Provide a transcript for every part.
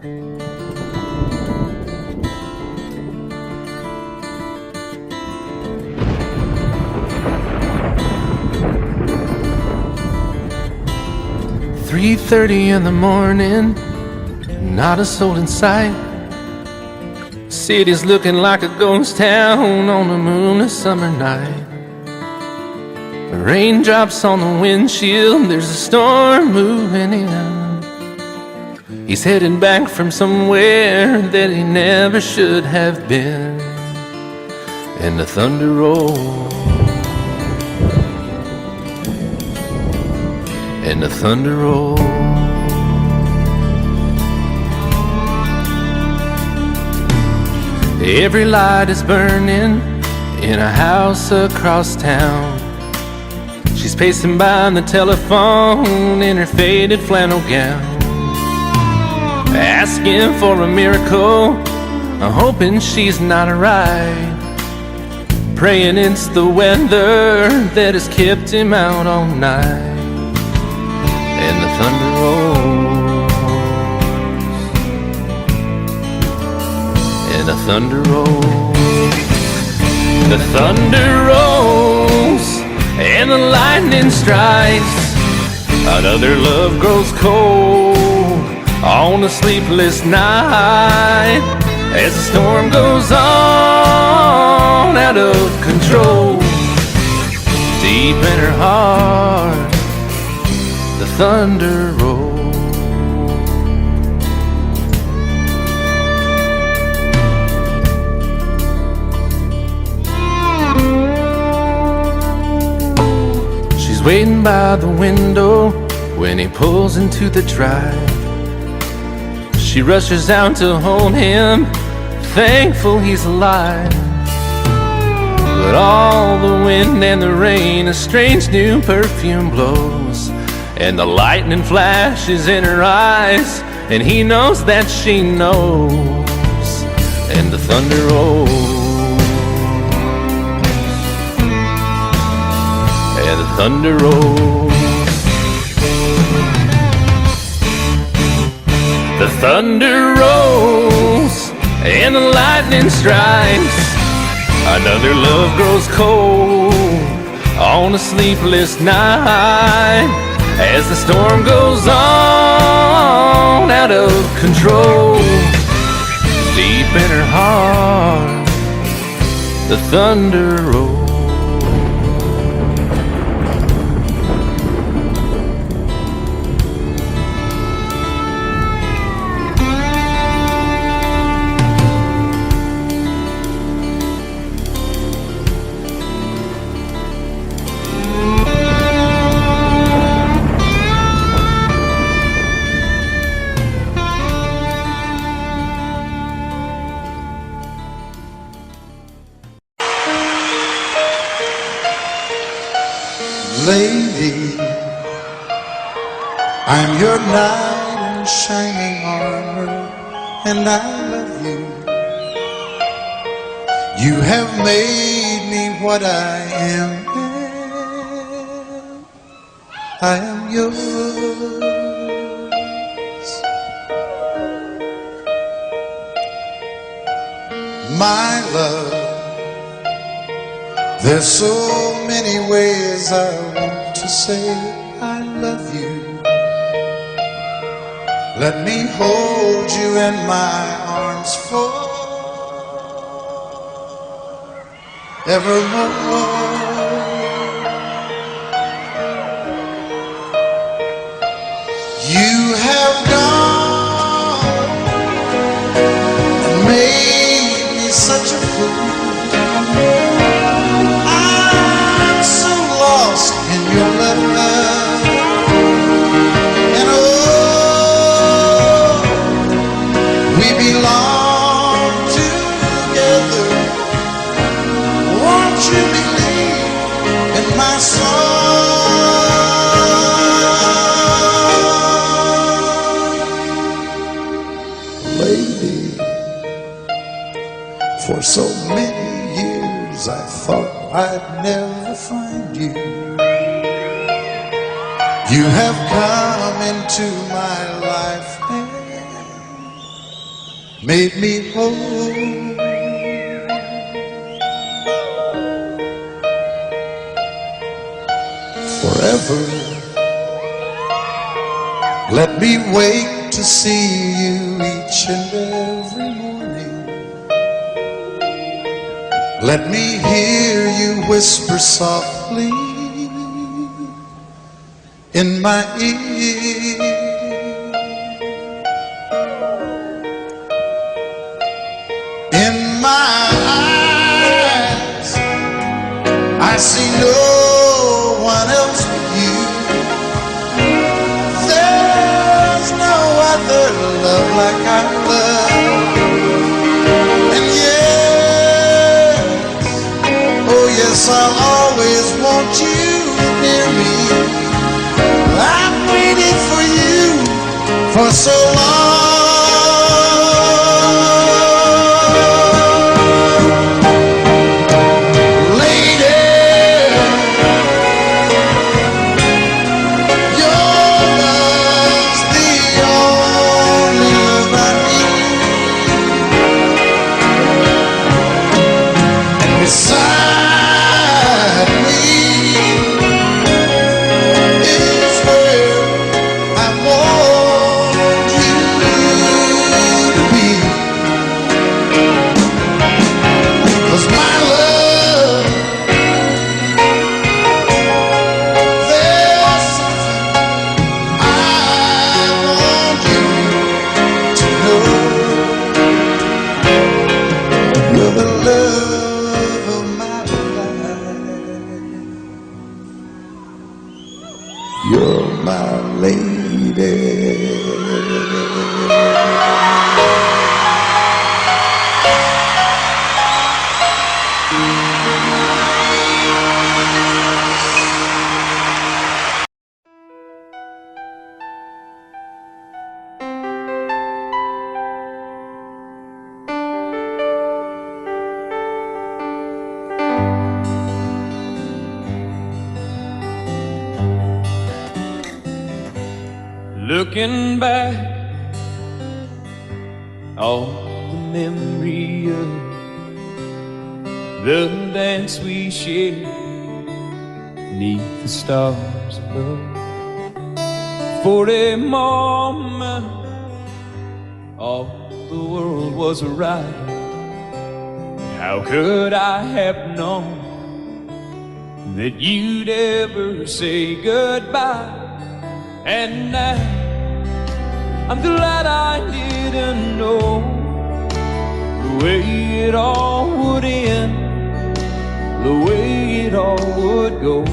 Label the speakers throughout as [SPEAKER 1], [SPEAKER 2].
[SPEAKER 1] "3:30 in the morning, not a soul in sight. City's looking like a ghost town on a moonless summer night. Raindrops on the windshield, there's a storm moving in. He's heading back from somewhere that he never should have been. And the thunder rolls, and the thunder rolls. Every light is burning in a house across town. She's pacing by the telephone in her faded flannel gown, asking for a miracle, hoping she's not right, praying it's the weather that has kept him out all night. And the thunder rolls, and the thunder rolls. The thunder rolls, and the lightning strikes. Another love grows cold on a sleepless night, as the storm goes on out of control. Deep in her heart, the thunder rolls. She's waiting by the window when he pulls into the drive. She rushes out to hold him, thankful he's alive. But all the wind and the rain, a strange new perfume blows, and the lightning flashes in her eyes, and he knows that she knows. And the thunder rolls, and the thunder rolls. The thunder rolls, and the lightning strikes. Another love grows cold on a sleepless night, as the storm goes on out of control. Deep in her heart, the thunder rolls.
[SPEAKER 2] Lady, I'm your knight in shining armor, and I love you. You have made me what I am. I am yours. My love, there's so many ways I want to say I love you. Let me hold you in my arms forevermore. You have gone and made me such a fool. In your love, and oh, we belong together. Won't you believe in my song? Lady, for so many years I thought I'd never find you. You have come into my life, made me whole. Forever, let me wake to see you each and every morning. Let me hear you whisper softly in my ear. In my eyes, I see no one else but you. There's no other love like our love. And yes, oh yes, I'll always want you near me. I've waited for you for so long. Beside me is where I want you to be. 'Cause my love, there's something I want you to know. You're the love of my life. You're my lady.
[SPEAKER 1] Looking back on the memory of the dance we shared neath the stars above. For a moment, all the world was right. How could I have known that you'd ever say goodbye? And now I'm glad I didn't know the way it all would end, the way it all would go.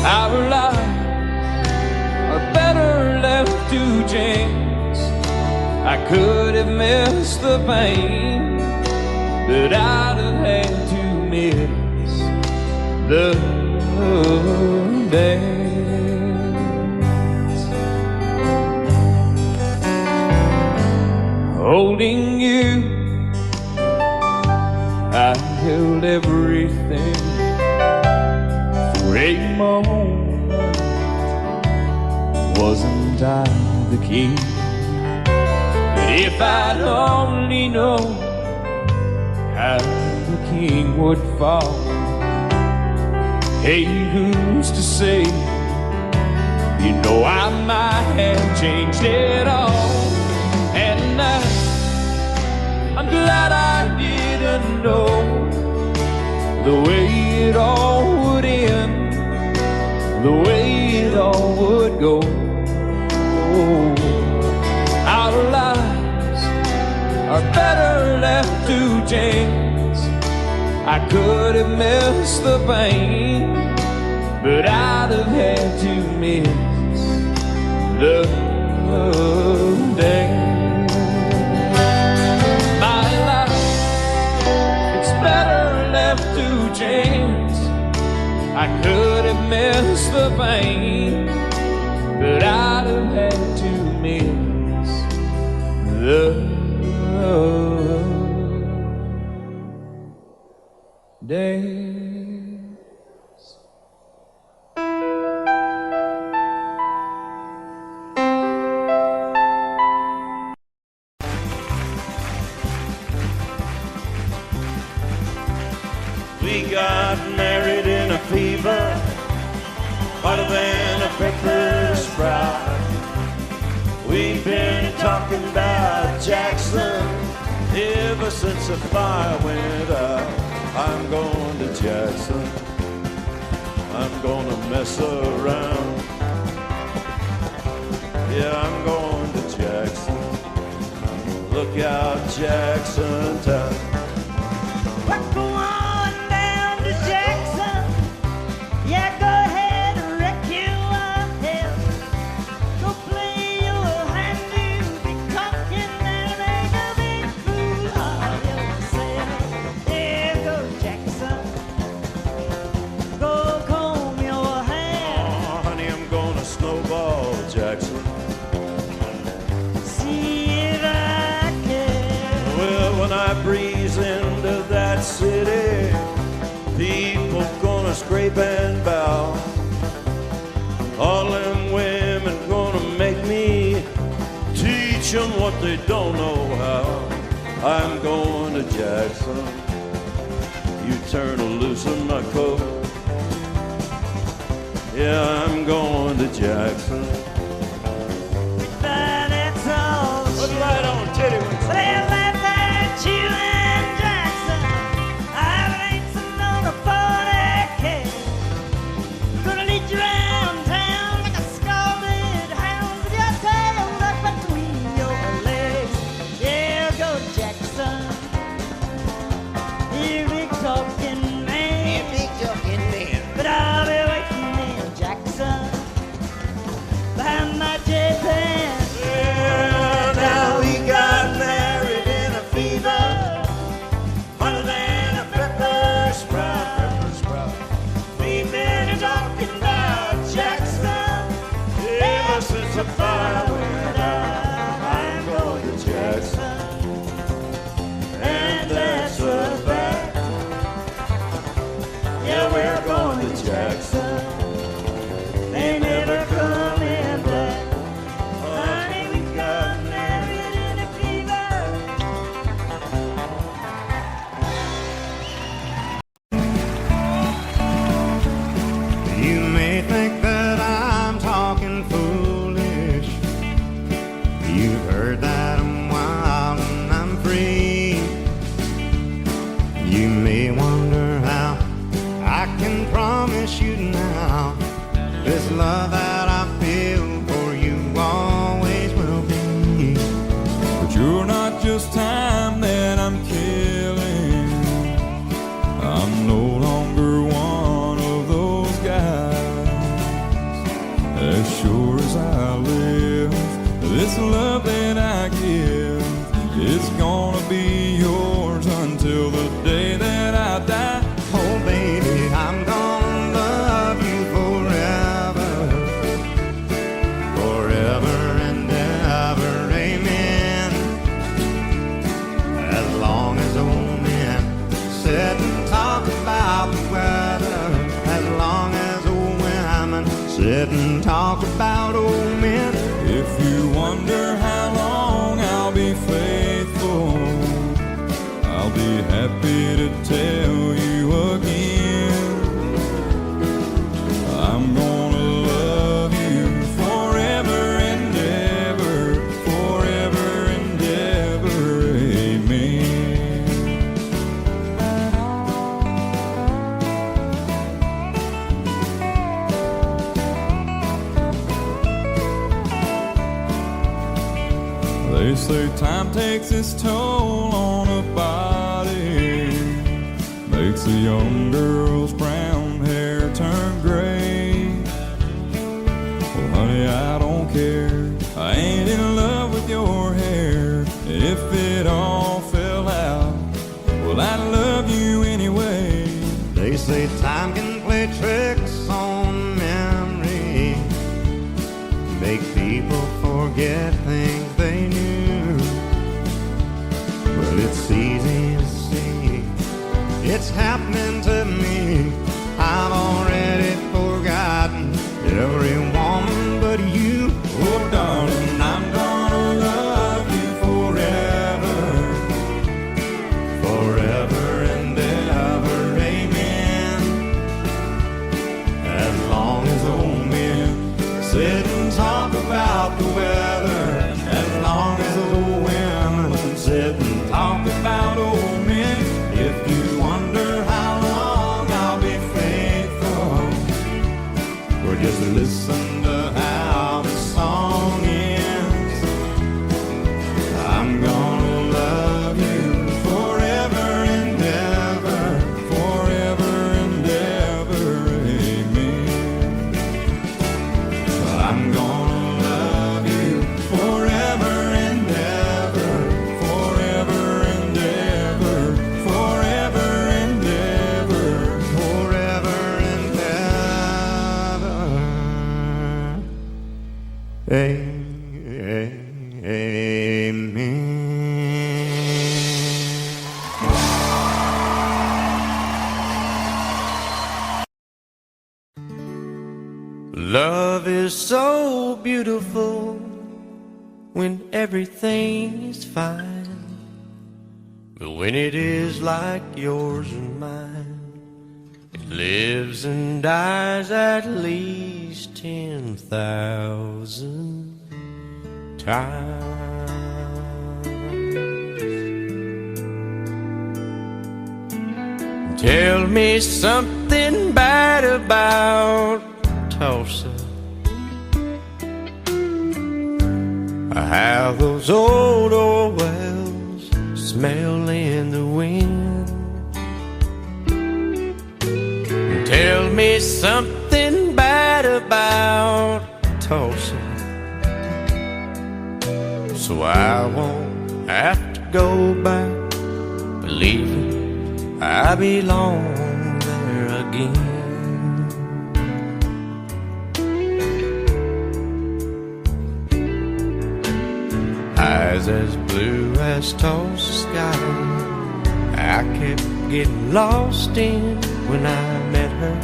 [SPEAKER 1] Our lives are better left to chance. I could have missed the pain, but I'd have had to miss the dance. Holding you, I held everything. For a moment, wasn't I the king? But if I'd only known how the king would fall. Hey, who's to say? You know I might have changed it all. And I'm glad I didn't know the way it all would end, the way it all would go. Our lives are better left to chance. I could have missed the pain, but I'd have had to miss the day. My life, it's better left to chance. I could have missed the pain, but I'd have had to miss the days.
[SPEAKER 3] hotter than a pepper sprout. We've been talking about Jackson ever since the fire went out. I'm going to Jackson, I'm gonna mess around. Yeah, I'm going to Jackson. Look out, Jackson town.
[SPEAKER 4] We're going down to Jackson. Yeah, go ahead and wreck your head. Go play your hand, you'll be talking and make a big fool of yourself. Yeah, go to Jackson. Go comb your hair.
[SPEAKER 3] Oh, honey, I'm gonna snowball Jackson. When I breeze into that city, people gonna scrape and bow. All them women gonna make me teach them what they don't know how. I'm going to Jackson. You turn loose in my coat. Yeah, I'm going to Jackson.
[SPEAKER 4] That's all.
[SPEAKER 3] Put the light on, titty wings.
[SPEAKER 4] You and Jackson, I've racing on a 40K. Gonna lead you around town like a scalded hound with your tail tucked between your legs. Yeah, go Jackson, you big talking man.
[SPEAKER 5] You big talking man.
[SPEAKER 4] But I'll be waiting in Jackson behind my J-Pan.
[SPEAKER 3] Yeah, now we got married in a fever, hotter than a pepper sprout. We've been talking about Jackson ever since the fire went out. I'm going to Jackson, and that's a fact. Yeah, we're going to Jackson. They never coming back. Honey, we got married in a fever.
[SPEAKER 6] You may think that I'm talking foolish. You've heard that I'm wild and I'm free. You may wonder how I can promise you now this love that I feel for you always will be.
[SPEAKER 7] But you're not just time that I'm killing. I'm no longer one of those guys. As sure as I live, this love that I give is gonna be yours until the day that I die.
[SPEAKER 6] Oh baby, I'm gonna love you forever, forever and ever, amen. As long as old men sit and talk about the weather, as long as old women sit and talk about old men.
[SPEAKER 7] If you wonder how long I'll be faithful, I'll be happy to tell you again. I'm gonna love you forever and ever, forever and ever, amen. They say time takes its toll on a body, makes a young girl's brown hair turn gray. Well, honey, I don't care. I ain't in love with your hair. If it all fell out, well, I'd love you anyway.
[SPEAKER 6] They say time can play tricks on memory, make people forget things they knew. Well, it's easy to see, it's happening to me. I've already forgotten every woman but you. Oh, darling, I'm gonna love you forever, forever and ever, amen. As long as old Just listen to how the song ends. I'm gonna love you forever and ever, forever and ever, amen. I'm gonna love you forever and ever, forever and ever, forever and ever, forever and ever. Amen.
[SPEAKER 3] Love is so beautiful when everything is fine, but when it is like yours and mine, it lives and dies at least 10,000 times. Tell me something bad about Tulsa, how those old wells smell in the wind. Tell me something bad about Tulsa, so I won't have to go back believing I belong there again. Eyes as blue as Tulsa sky, I kept getting lost in when I met her.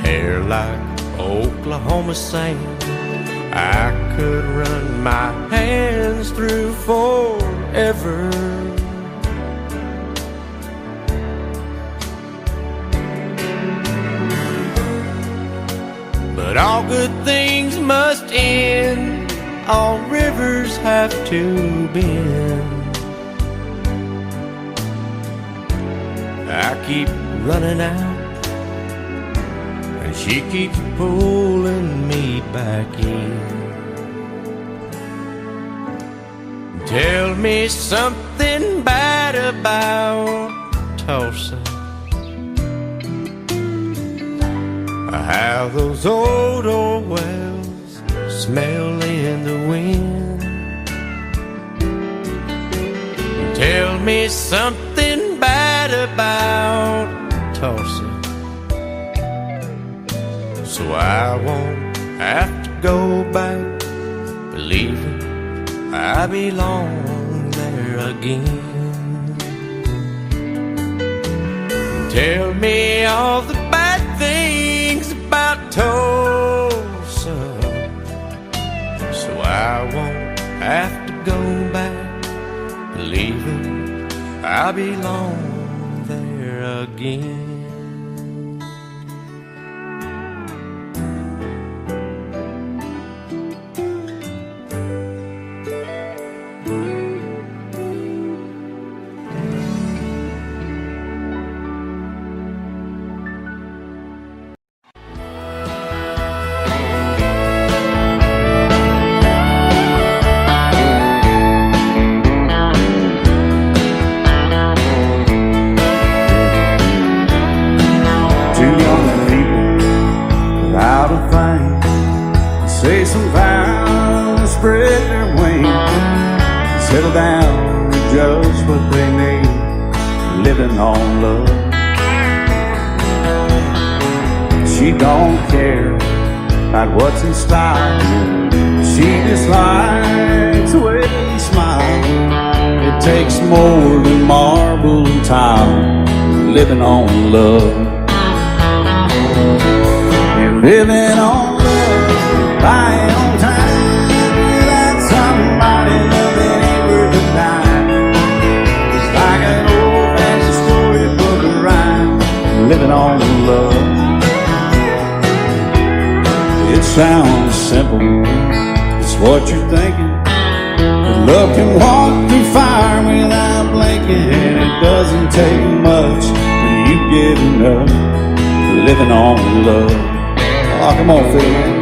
[SPEAKER 3] Hair like Oklahoma sand, I could run my hands through forever. But all good things must end, all rivers have to bend. I keep running out, and she keeps pulling me back in. Tell me something bad about Tulsa, how those old wells smell in the wind. Tell me something bad about Tulsa, so I won't have to go back believing I belong there again. Tell me all the bad things about Tulsa, so I won't have to go back believing I belong there again.
[SPEAKER 6] Say some vows, spread their wings, settle down to just what they need, living on love. She don't care about what's in style, she just likes the way he smiles. It takes more than marble and tile, living on love. You're living on buying on time without somebody loving ain't worth a dime. It's like an old-fashioned storybook of rhyme, living on love. It sounds simple, it's what you're thinking, but love can walk through fire without blinking.
[SPEAKER 5] blanket, and it doesn't take much when you get enough living on love. Oh, come on, Phil, man.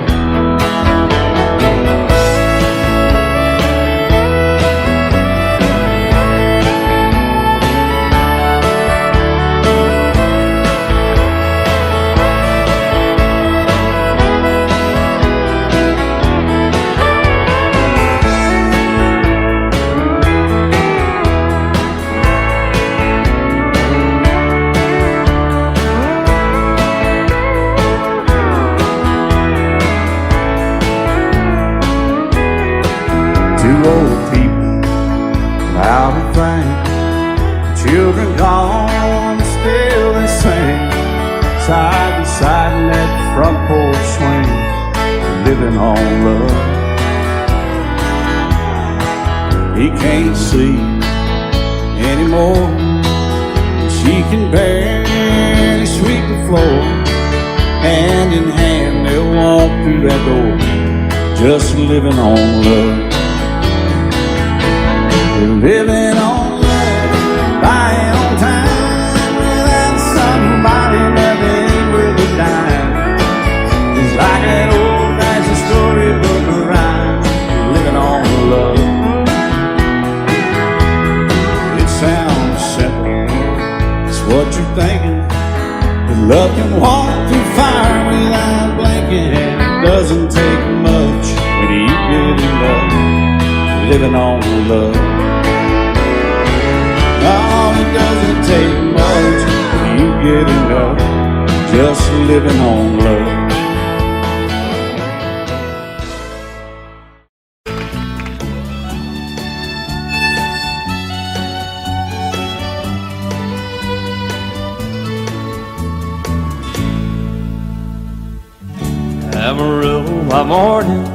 [SPEAKER 5] Two old people out of frame, children gone, still they sing side by side in that front porch swing, living on love. He can't sleep anymore, she can barely sweep the floor. Hand in hand they'll walk through that door, just living on love. Living on love, buying on time, without somebody that ain't worth a dime. It's like that old-fashioned storybook rhyme, living on love. It sounds simple, it's what you're thinking, but love can walk through fire without a blanket, and it doesn't take much when you get enough living on love. Oh, it doesn't take much when you get enough just living on love.
[SPEAKER 3] Amarillo by morning,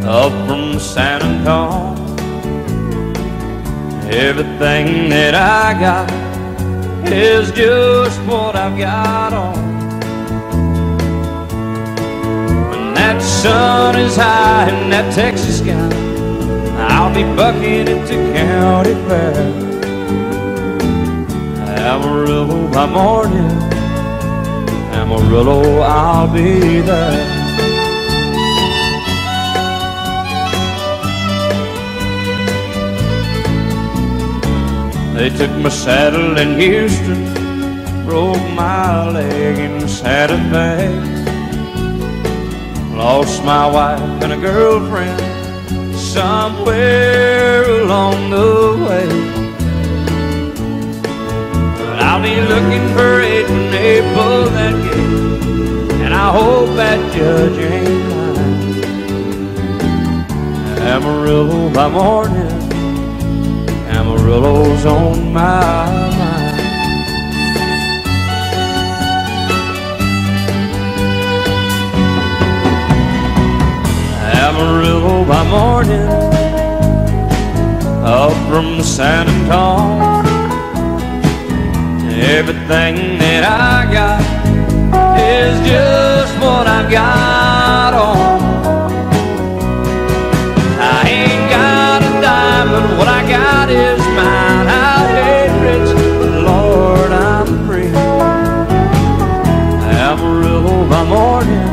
[SPEAKER 3] up from San Antonio. Everything that I got is just what I've got on. When that sun is high in that Texas sky, I'll be bucking it to county fair. Amarillo by morning, Amarillo, I'll be there. They took my saddle in Houston, broke my leg in Santa Fe. Lost my wife and a girlfriend somewhere along the way. But I'll be looking for it when they pull that gate, and I hope that judge ain't lying. Amarillo by morning, Amarillo's on my mind. Amarillo by morning, up from San Antonio. Everything that I got is just what I've got on. I ain't got a dime, but what I got is mine. I ain't rich, but Lord, I'm free. Amarillo by morning,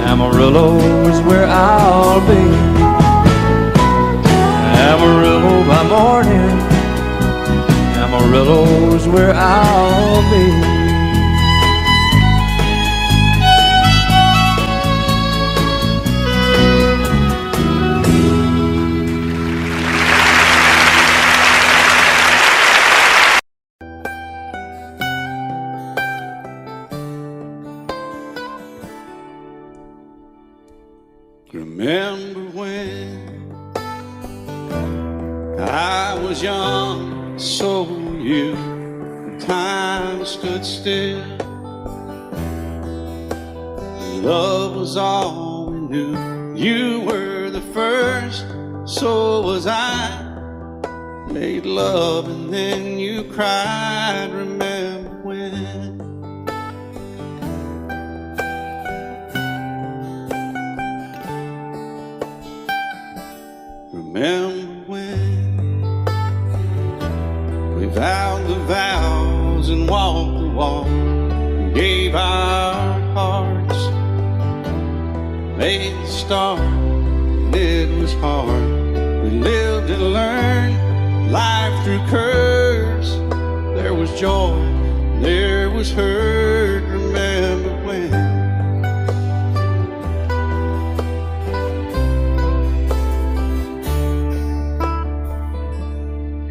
[SPEAKER 3] Amarillo is where I'll be. Amarillo by morning, Amarillo is where I'll be.
[SPEAKER 5] Remember when I was young, so were you. Time stood still. Love was all we knew. You were the first, so was I. Made love and then you cried. Remember when? Remember when We vowed the vows and walked the walk, and gave our hearts, made the start, and it was hard. We lived and learned life through curves. There was joy, there was hurt. Remember when?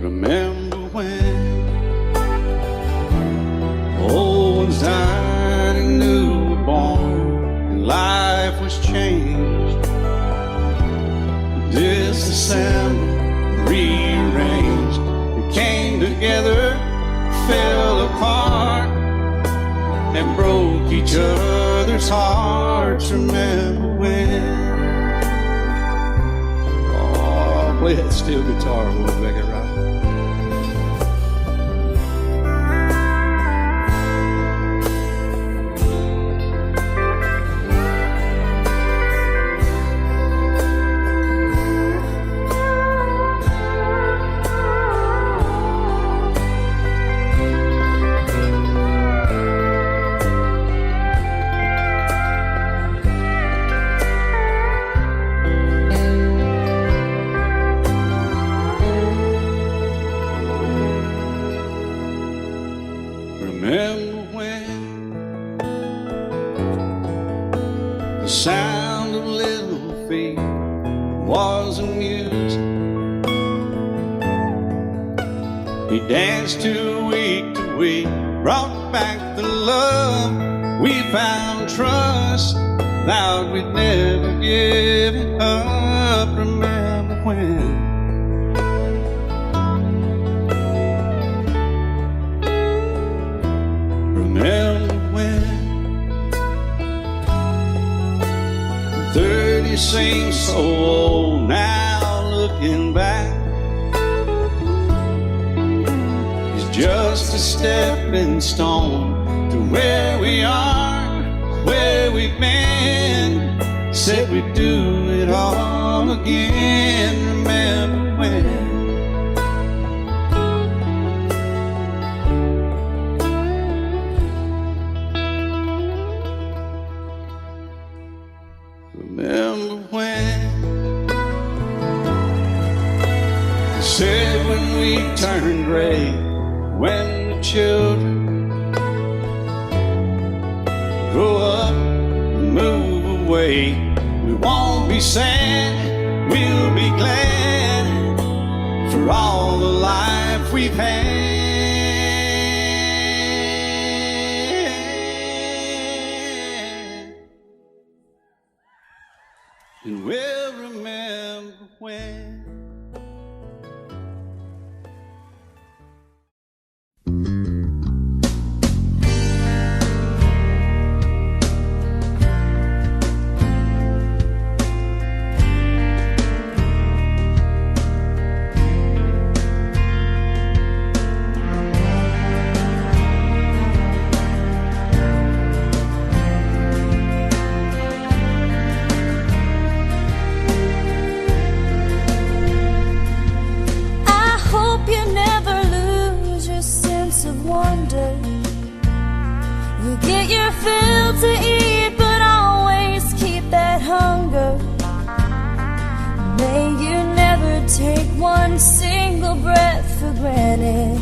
[SPEAKER 5] Remember when old ones died and new were born, and life was changed, disassembled, rearranged. We came together, fell apart, and broke each other's hearts. Remember when? Oh, play that steel guitar, we'll make it right. Remember when the sound of little feet was amusing? We danced to week, brought back the love. We found trust, vowed we'd never give it up. Remember when? Remember when 30 seems so old now, looking back, it's just a stepping stone to where we are, where we've been. Said we'd do it all again. Remember when? Remember when they said when we turned gray, when the children grow up and move away, we won't be sad, we'll be glad for all the life we've had. And we'll remember when.
[SPEAKER 8] To eat, but always keep that hunger. May you never take one single breath for granted.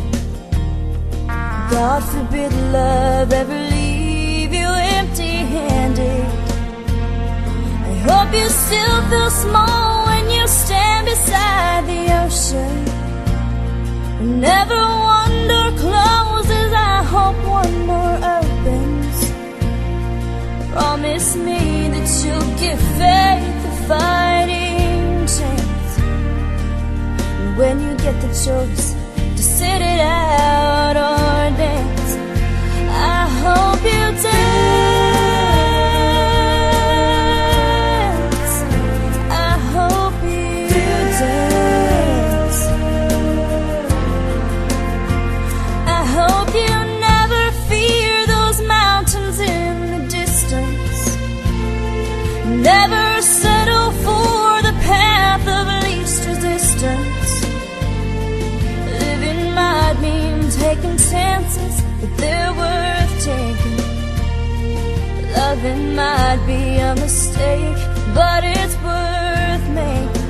[SPEAKER 8] God forbid love ever leave you empty-handed. I hope you still feel small when you stand beside the ocean. Never one door closes, I hope one more opens. Promise me that you'll give faith a fighting chance. And when you get the choice to sit it out or dance, I hope you dance. I hope you dance. I hope you never fear those mountains in the distance. Never settle for the path of least resistance. Living might mean taking chances, but they're worth taking. Loving might be a mistake, but it's worth making.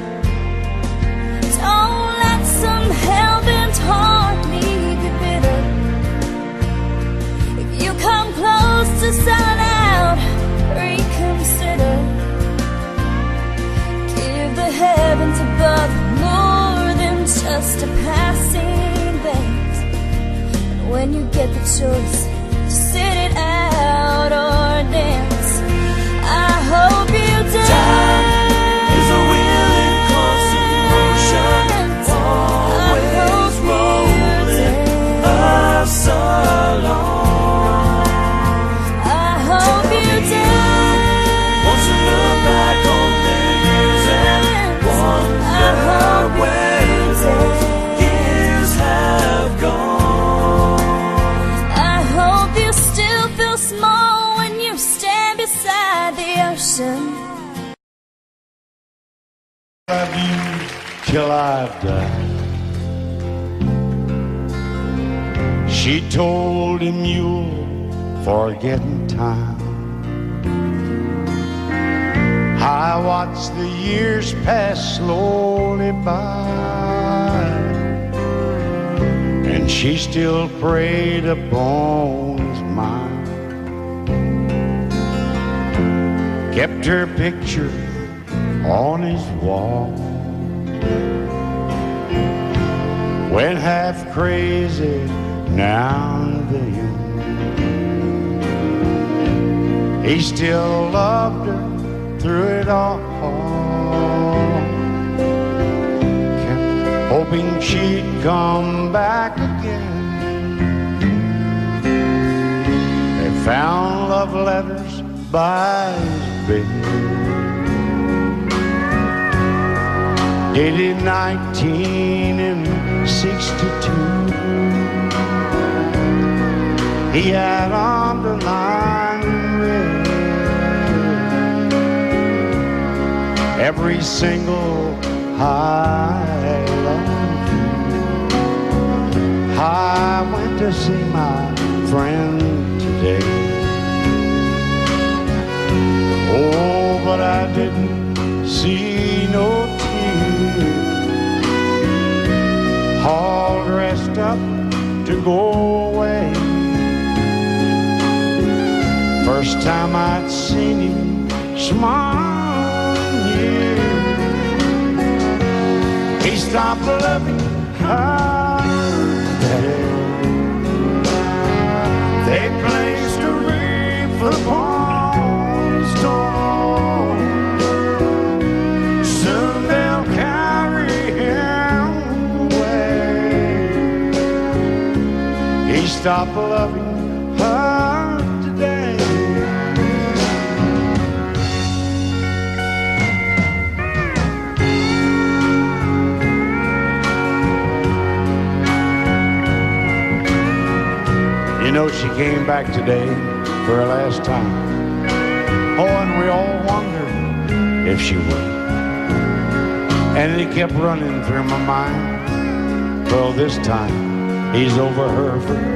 [SPEAKER 8] Don't let some hell-bent heart leave you bitter. If you come close to selling out, reconsider. Give the heavens above more than just a passing glance. And when you get the choice to sit it out or dance, I hope you dance.
[SPEAKER 3] Time is a willing constant motion, always rolling us along.
[SPEAKER 8] I hope you dance.
[SPEAKER 3] Once you look back on the years and wonder where those years have gone.
[SPEAKER 8] I hope you still feel small when you stand beside the ocean.
[SPEAKER 2] Love you till I die. She told him you'll forget in time. I watched the years pass slowly by, and she still preyed upon his mind. Kept her picture on his wall. Went half crazy now and then. He still loved her through it all. Kept hoping she'd come back again. They found love letters by his bed, dated 1962. He had underlined red every single I love you. I went to see my friend today. Oh, but I didn't see no tears. All dressed up to go away. First time I'd seen him smile in years. He stopped loving her today. They placed a wreath upon his door. Soon they'll carry him away. He stopped loving her today. You know, she came back today for her last time. Oh, and we all wondered if she would. And it kept running through my mind. Well, this time, he's over her for good.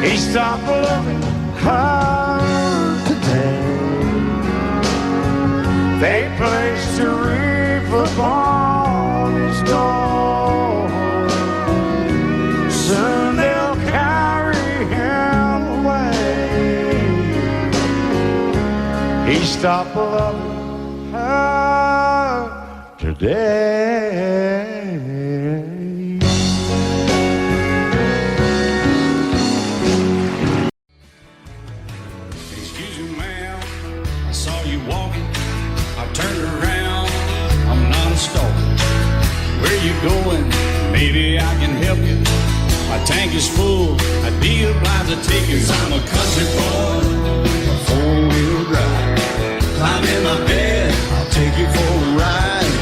[SPEAKER 2] He stopped loving her today. They placed a wreath upon his door. Soon they'll carry him away. He stopped loving her today.
[SPEAKER 5] Excuse me, ma'am, I saw you walking. I turned around, I'm not a stalker. Where you going? Maybe I can help you. My tank is full, I'd be obliged to take you. 'Cause I'm a country boy, a four-wheel drive. Climb in my bed, I'll take you for a ride.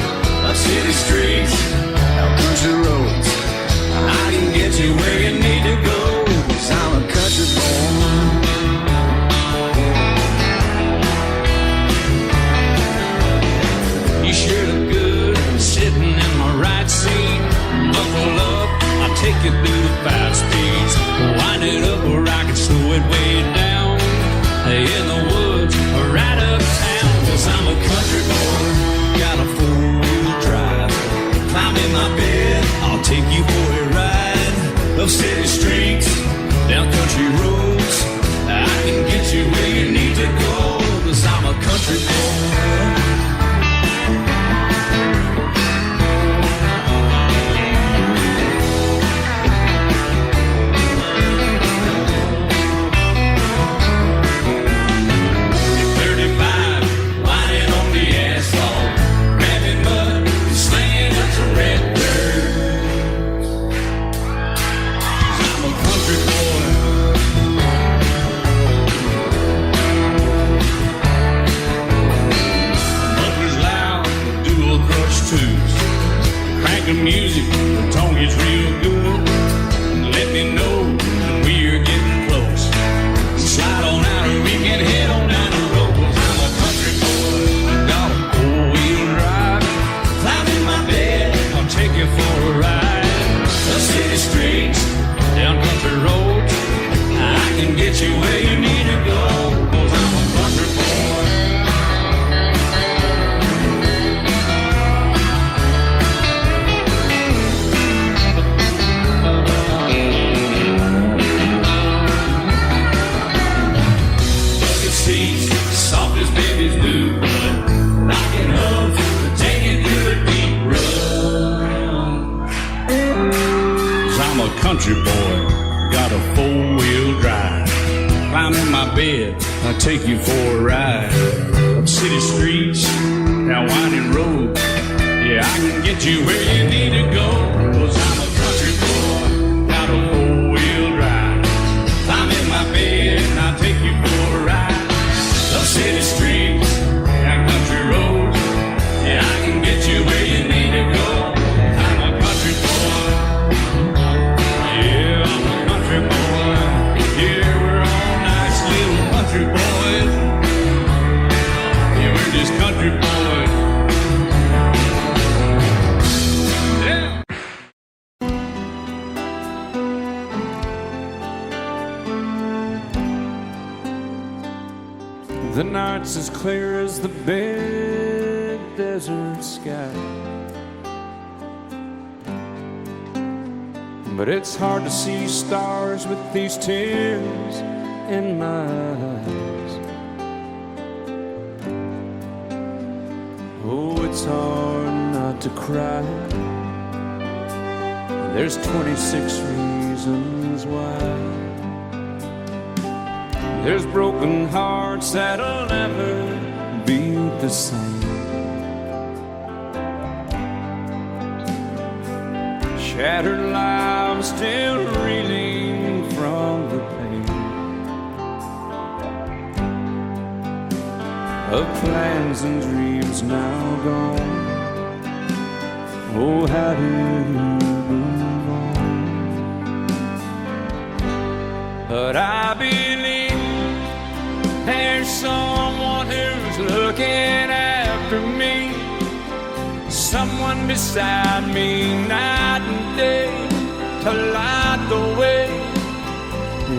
[SPEAKER 5] Our city streets, our country roads, I can get you where you need to go. 'Cause I'm a country boy. You sure look good sitting in my right seat. Buckle up, I'll take
[SPEAKER 9] take it through the 5 speeds. Wind it up where I can slow it way down. In the woods or right uptown. 'Cause I'm a country boy, got a 4-wheel drive. Climb in my bed, I'll take you for a ride. Up city streets, down country roads, I can get you where you need to go. 'Cause I'm a country boy. Music, the tone gets real good. Let me know when we're getting close. Slide on out and we can head on down the road. 'Cause I'm a country boy, got a 4-wheel drive. Climb in my bed, I'll take you for a ride. The city streets, down country roads, I can get you where you need to go. 'Cause I'm a country boy. Soft as babies do, rocking up, taking through a deep run. 'Cause I'm a country boy, got a 4-wheel drive. Climb in my bed, I'll take you for a ride. Up city streets, down winding roads, yeah, I can get you where you need to go. 'Cause I'm a country boy, got a 4-wheel drive. Climb in my bed, and I'll take you for a ride. Up city streets, down country roads, yeah, I can get you where you need to go. I'm a country boy, yeah, I'm a country boy. Yeah, we're all nice little country boys. Yeah, we're just country boys. Yeah.
[SPEAKER 1] The night's as clear as the big desert sky, but it's hard to see stars with these tears in my eyes. Oh, it's hard not to cry. There's 26 reasons why. There's broken hearts that'll never be the same. Shattered lives still reeling from the pain of plans and dreams now gone. Oh, how do you move on? But I believe there's someone who's looking after me, someone beside me night and day to light the way.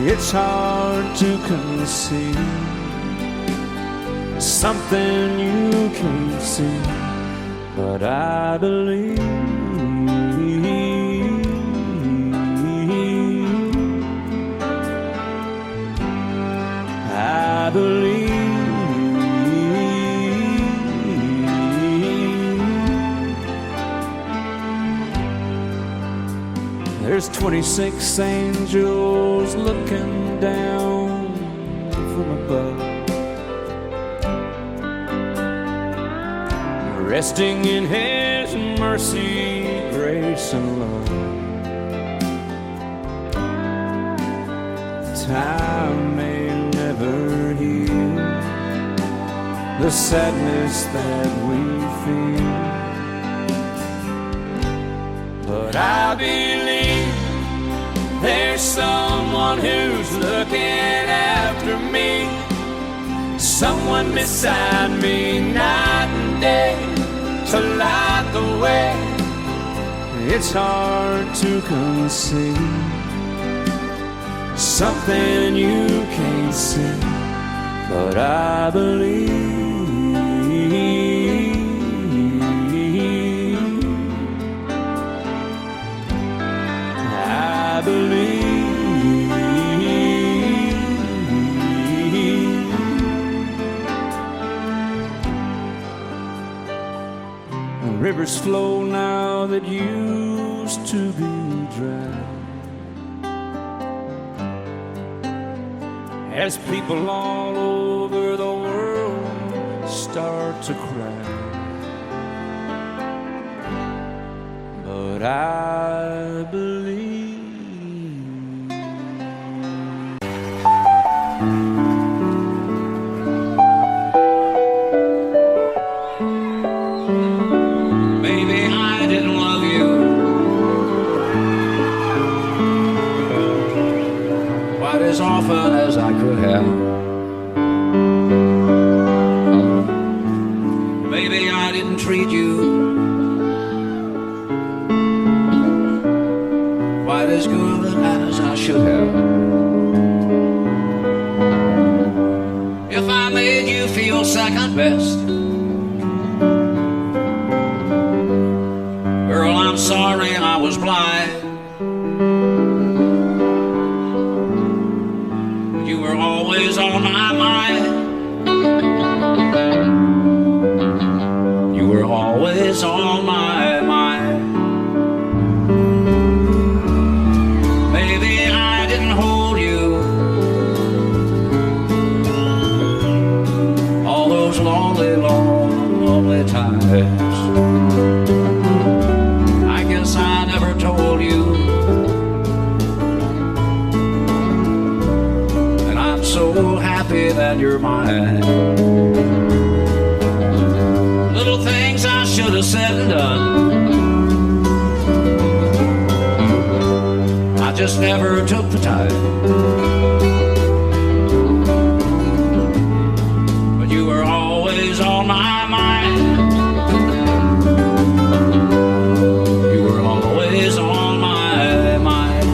[SPEAKER 1] It's hard to conceive something you can't see, but I believe. I believe. There's 26 angels looking down from above, resting in His mercy, grace, and love. Time may never heal the sadness that we feel, but I believe there's someone who's looking after me, someone beside me night and day to light the way. It's hard to conceive something you can't see, but I believe. I believe. Rivers flow now that used to be dry, as people all over the world start to cry. But I believe.
[SPEAKER 9] Maybe I didn't love you quite as often as I could have. Maybe I didn't treat you quite as good as I should have. If I made you feel second best, girl, I'm sorry I was blind. You were always on my mind. You were always on my mind. Maybe I didn't hold you all those lonely, lonely times. I never told you, and I'm so happy that you're mine. Little things I should have said and done, I just never took the time. But you were always on my mind. On my mind.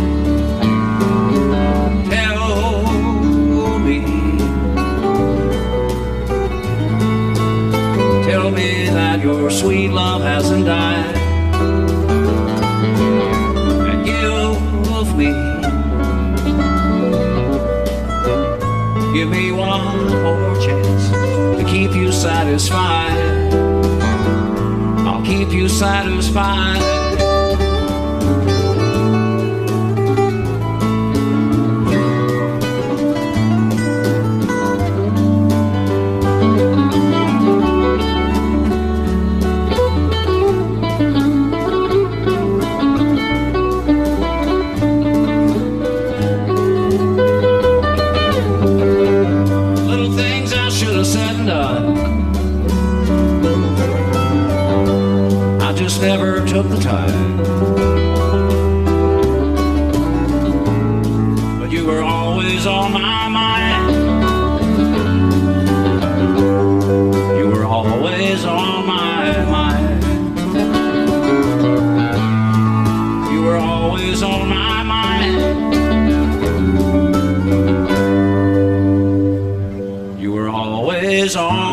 [SPEAKER 9] Tell me that your sweet love hasn't died, and give me one more chance to keep you satisfied. I'll keep you satisfied. Never took the time, but you were always on my mind. You were always on my mind. You were always on my mind. You were always on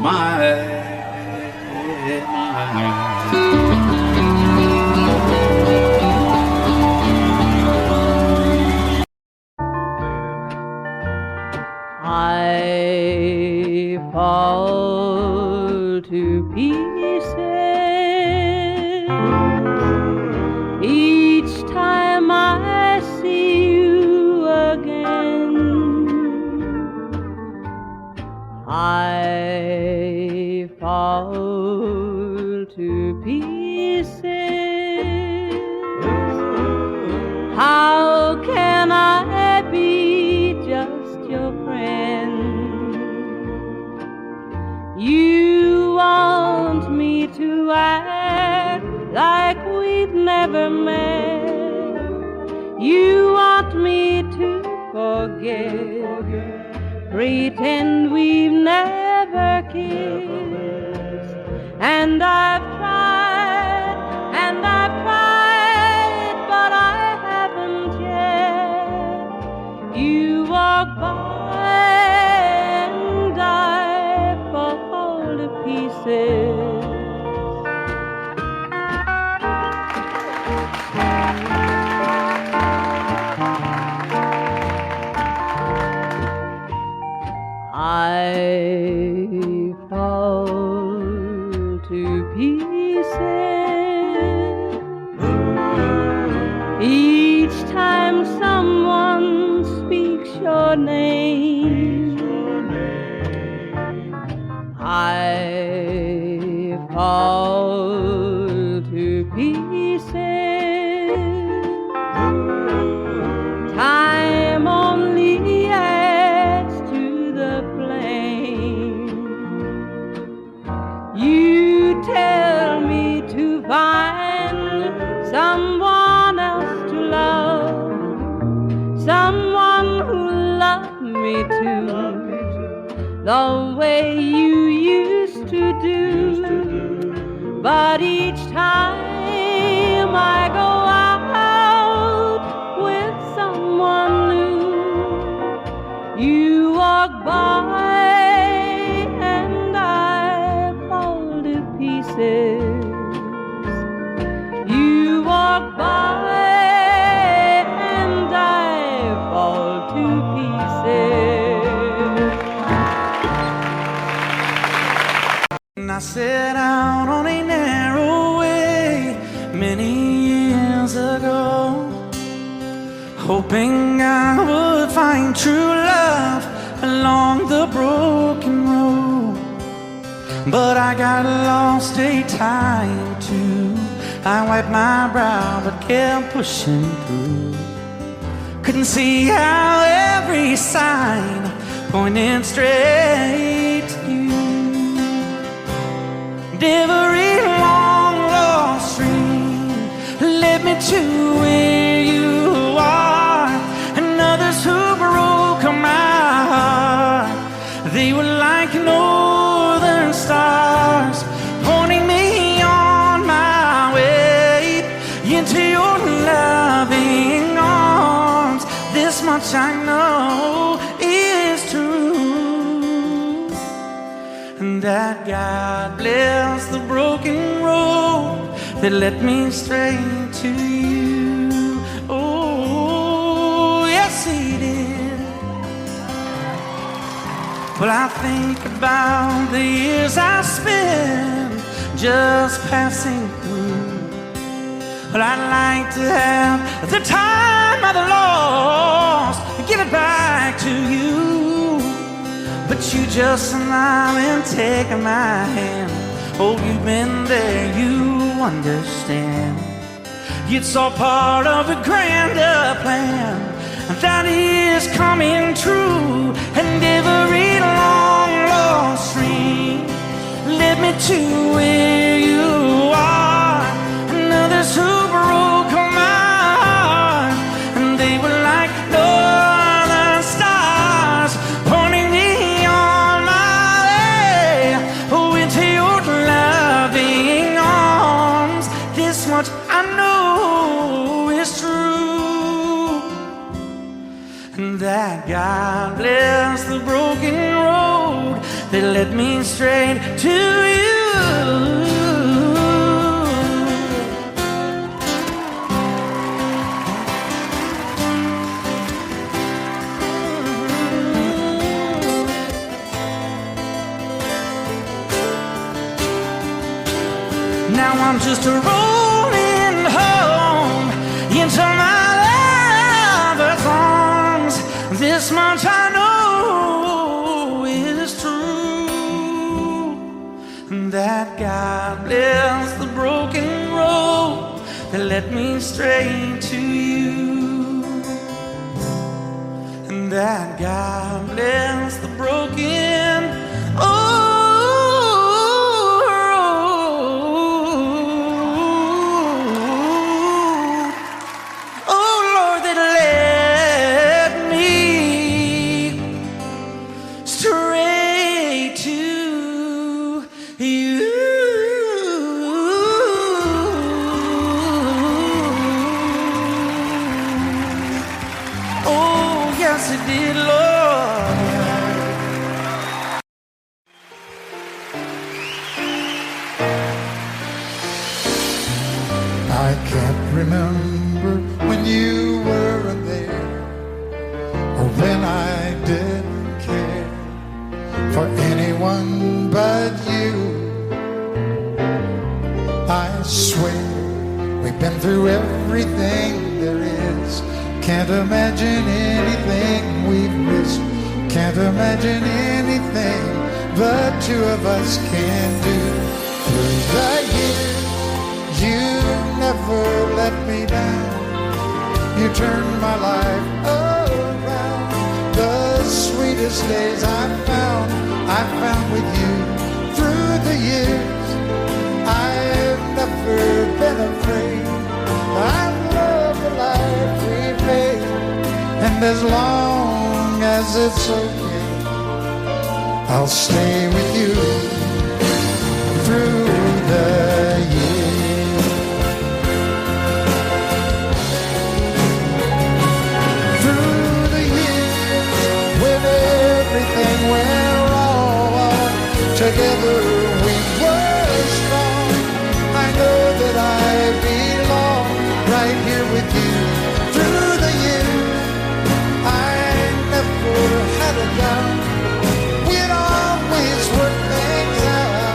[SPEAKER 9] my
[SPEAKER 10] I fall to pieces each time I see you again. I fall to pieces. How can I be just your friend? You want me to act like we've never met. You want me to forget, pretend we've never kissed. And I've tried, but I haven't yet. You walk by and I fall to pieces. I fall to pieces each time someone speaks your name. I fall to pieces. Time only adds to the flame. You tell me to find someone else to love, someone who loved me too, the way you used to do. But each time I go out with someone new, you walk by and I fall to pieces. You walk by and I fall to pieces.
[SPEAKER 11] And I set out on a narrow way many years ago, hoping I would find true love along the broken road. But I got lost a time or two. I wiped my brow but kept pushing through. Couldn't see how every sign pointed straight to you. Every long lost stream led me to where you are, and others who broke my heart. They were like northern stars, pointing me on my way into your loving arms. This much I know is true, and that God bless the broken road that led me straight to you. Oh, yes, He did. Well, I think about the years I spent just passing through. Well, I'd like to have the time I've lost and give it back to you. But you just smile and take my hand. Oh, you've been there, you understand. It's all part of a grander plan that is coming true. And every long lost stream led me to where you are, and others who broke my heart. And they were like northern stars, pointing me on my way, oh, into your loving arms. This much I know is true, and that God bless the broken road that led me straight to you. Now I'm just rolling home into my lover's arms. This much I know is true, and that God bless the broken road that led me straight to you, and that God bless the broken straight to you. did, Lord.
[SPEAKER 12] I can't remember when you weren't there, or when I didn't care for anyone but you. I swear we've been through everything there is. Can't imagine anything we've missed. Can't imagine anything the two of us can do. Through the years, you never let me down. You turned my life around. The sweetest days I found with you. Through the years, I've never been afraid. I love the life we made, and as long as it's okay, I'll stay with you through the years. Through the years, when everything went wrong, together we were strong. I know that I belong right here with you. Through the years, I never had a doubt. We'd always work things out.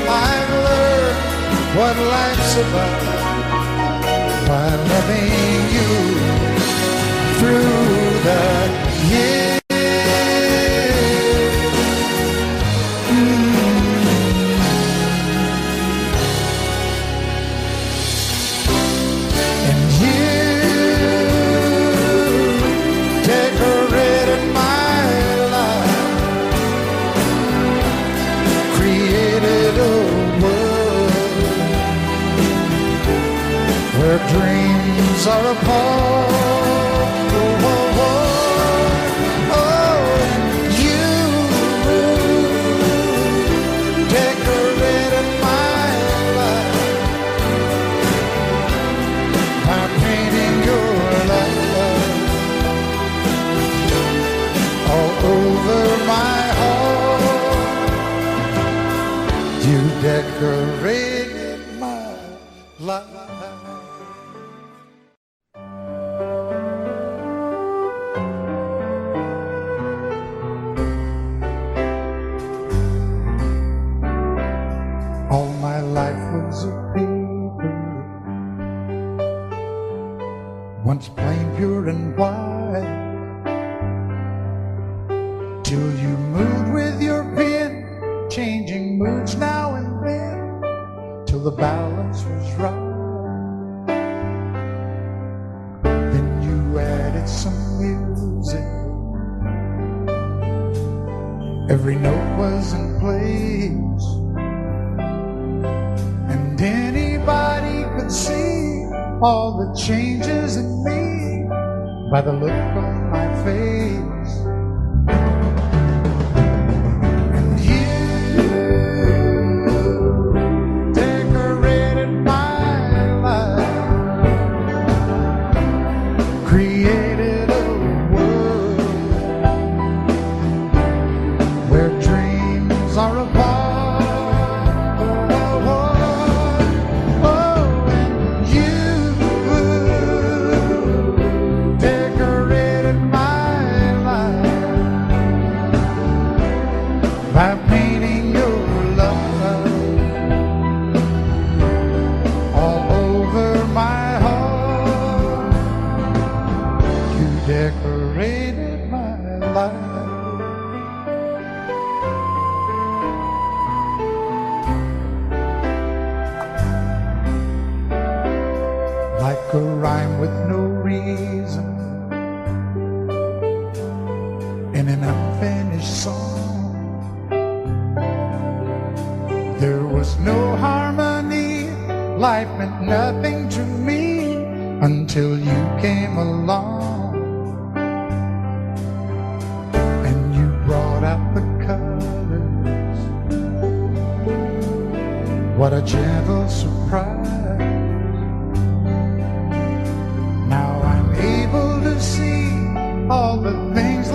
[SPEAKER 12] I've learned what life's about by loving you through the years. Dreams are apart. Oh, oh, oh, oh. You decorated my life by painting your love all over my heart. You decorated my life. Once plain, pure and white, till you moved with your pen, changing moods now and then, till the balance was right. Then you added some music, every note was in place, and anybody could see all the changes in me by the look on my face. And you decorated my life, created a world where dreams are apart. By painting your love all over my heart, you decorated my life. Like a rhyme with no reason in an unfinished song. There was no harmony, life meant nothing to me until you came along. And you brought out the colors, what a gentle surprise. Now I'm able to see all the things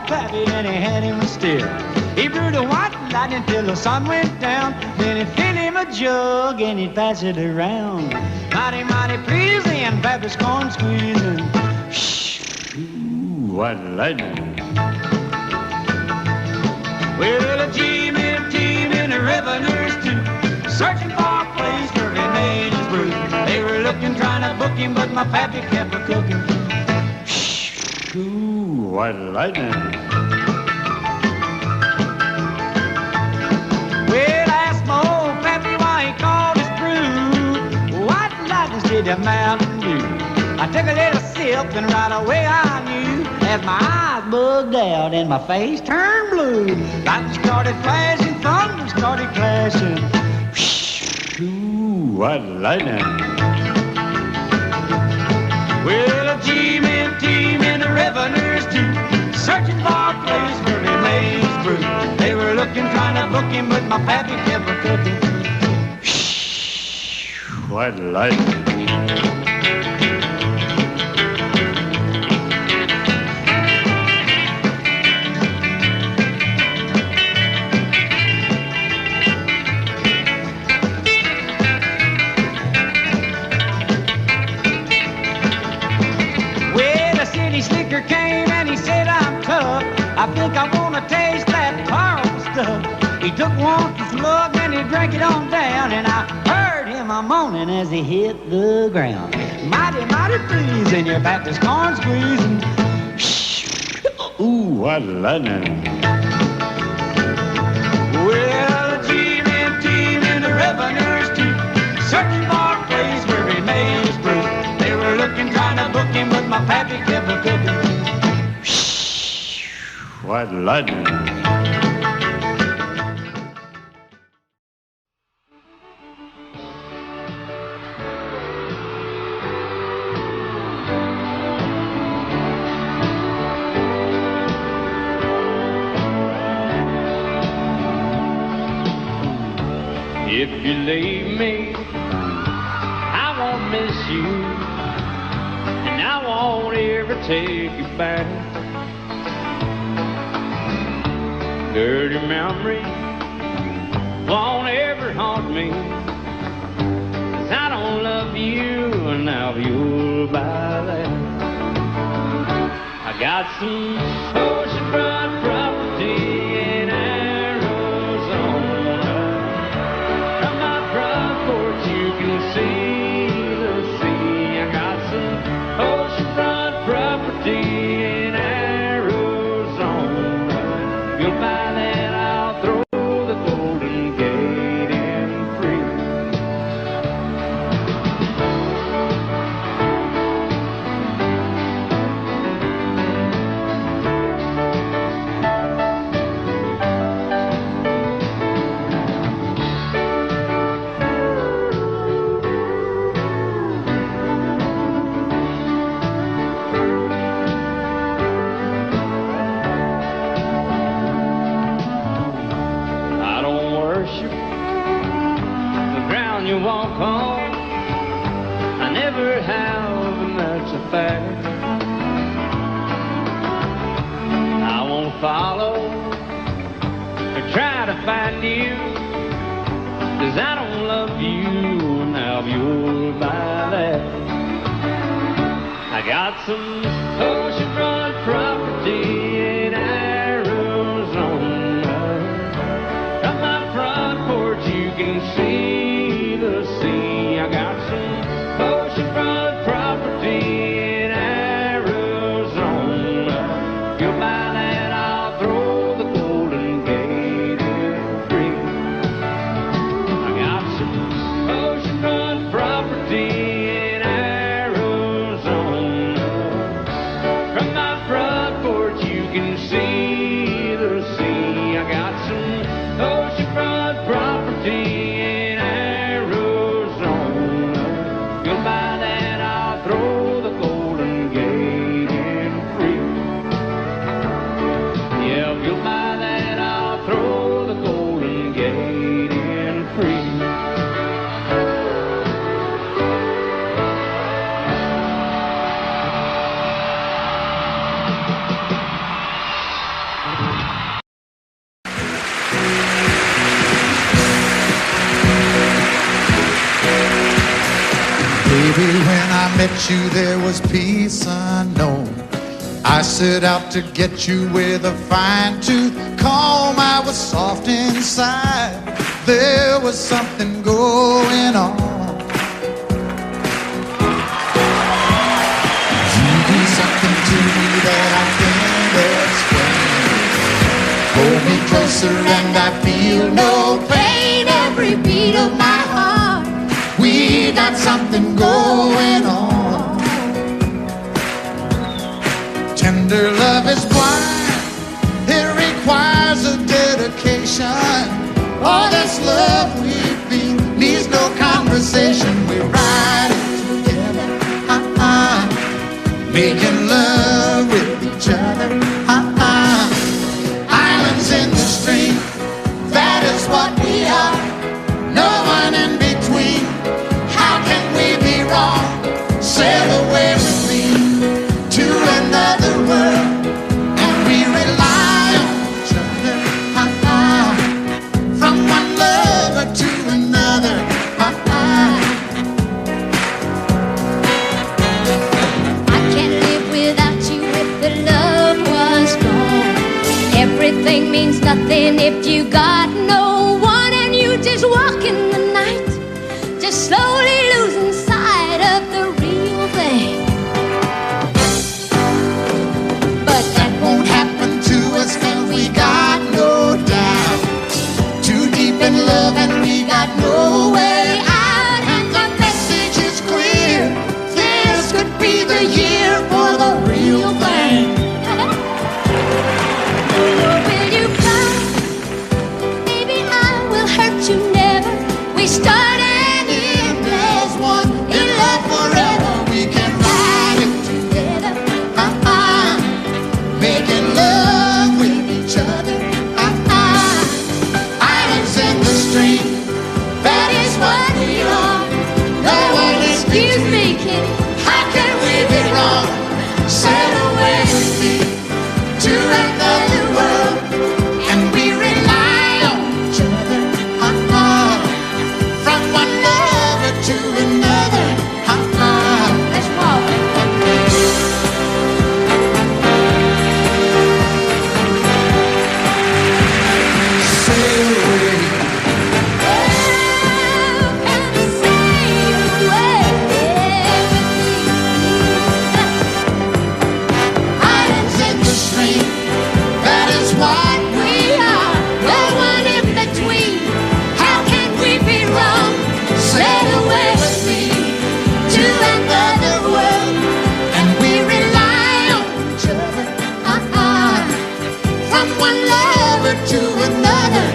[SPEAKER 4] Pappy and he had him still. He brewed a white lightning till the sun went down. Then he filled him a jug and he'd pass it around. Mighty, mighty pleasing, Pappy's corn squeezing. Ooh, white lightning. Well, a team and the revenues too, searching for a place where he made his brew. They were looking, trying to book him, but my pappy kept a cooking. Ooh, white lightning. Well, I asked my old pappy why he called his brew white lightning instead of Mountain Dew. I took a little sip and right away I knew, as my eyes bugged out and my face turned blue. Lightning started flashing, thunder started clashing. Ooh, white lightning. Well, a team and the revenues too, searching for a place where he made his brew. They were looking, trying to book him, but my pappy kept a cooking. White lightning. Came and he said, I'm tough. I think I want to taste that horrible stuff. He took one slug and he drank it on down, and I heard him a moaning as he hit the ground. Mighty, mighty pleasing, your Baptist corn squeezing. Ooh, what lightning. Well, a team and the revenues too, searching for a place where he made his brew. They were looking, trying to book him, but my pappy kept a cooking. White lightning.
[SPEAKER 9] If you leave me, I won't miss you, and I won't ever take you back. Dirty memory won't ever haunt me, 'cause I don't love you, and now you'll buy that. I got some oceanfront property in Arizona. From my front porch you can see the sea. I got some oceanfront property in Arizona. You'll buy that, I'll throw the Golden Gate in free. I don't worship the ground you walk on. I never have, and that's a fact. I won't follow or try to find you, 'cause I don't love you, now you'll buy that. I got some oceanfront property in Arizona. From my front porch you can see the sea. I got some oceanfront property in Arizona. You'll buy that, I'll throw the Golden Gate in free. I got some oceanfront property in Arizona.
[SPEAKER 12] Baby, when I met you, there was peace unknown. I set out to get you with a fine tooth comb. I was soft inside. There was something going on. You do something to me that I can't explain. Hold me closer and I feel no pain. Every beat of my heart, we got something going on. Tender love is blind. It requires a dedication. All this love we feel needs no conversation. We ride it together, making love with each other, Islands in the stream, that is what we are. No one in between. How can we be wrong? Sail away with me to another world, and we rely on each other, from one lover to another,
[SPEAKER 8] I can't live without you if the love was gone. Everything means nothing if you got no one, and you just walk in the night, just slowly losing sight of the real thing.
[SPEAKER 12] but that won't happen to us, and we got no doubt. Too deep in love and we got no way out, and the message is clear. This could be the year for the real thing.
[SPEAKER 8] Will you come? Baby, I will hurt you never. We start and end as one.
[SPEAKER 12] In love forever, we can ride it together, making love with each other, islands in the stream, that is what we are. No one is
[SPEAKER 8] Excuse me, kitty.
[SPEAKER 12] How can we be wrong? Sail away with me to another world, and we rely on each other, from one lover to another,
[SPEAKER 8] Let's walk.
[SPEAKER 12] sail away. Islands in the stream, that is what we are. No one in between. How can we be wrong? Sail away with me to another world, and we rely on each other, from one lover to another,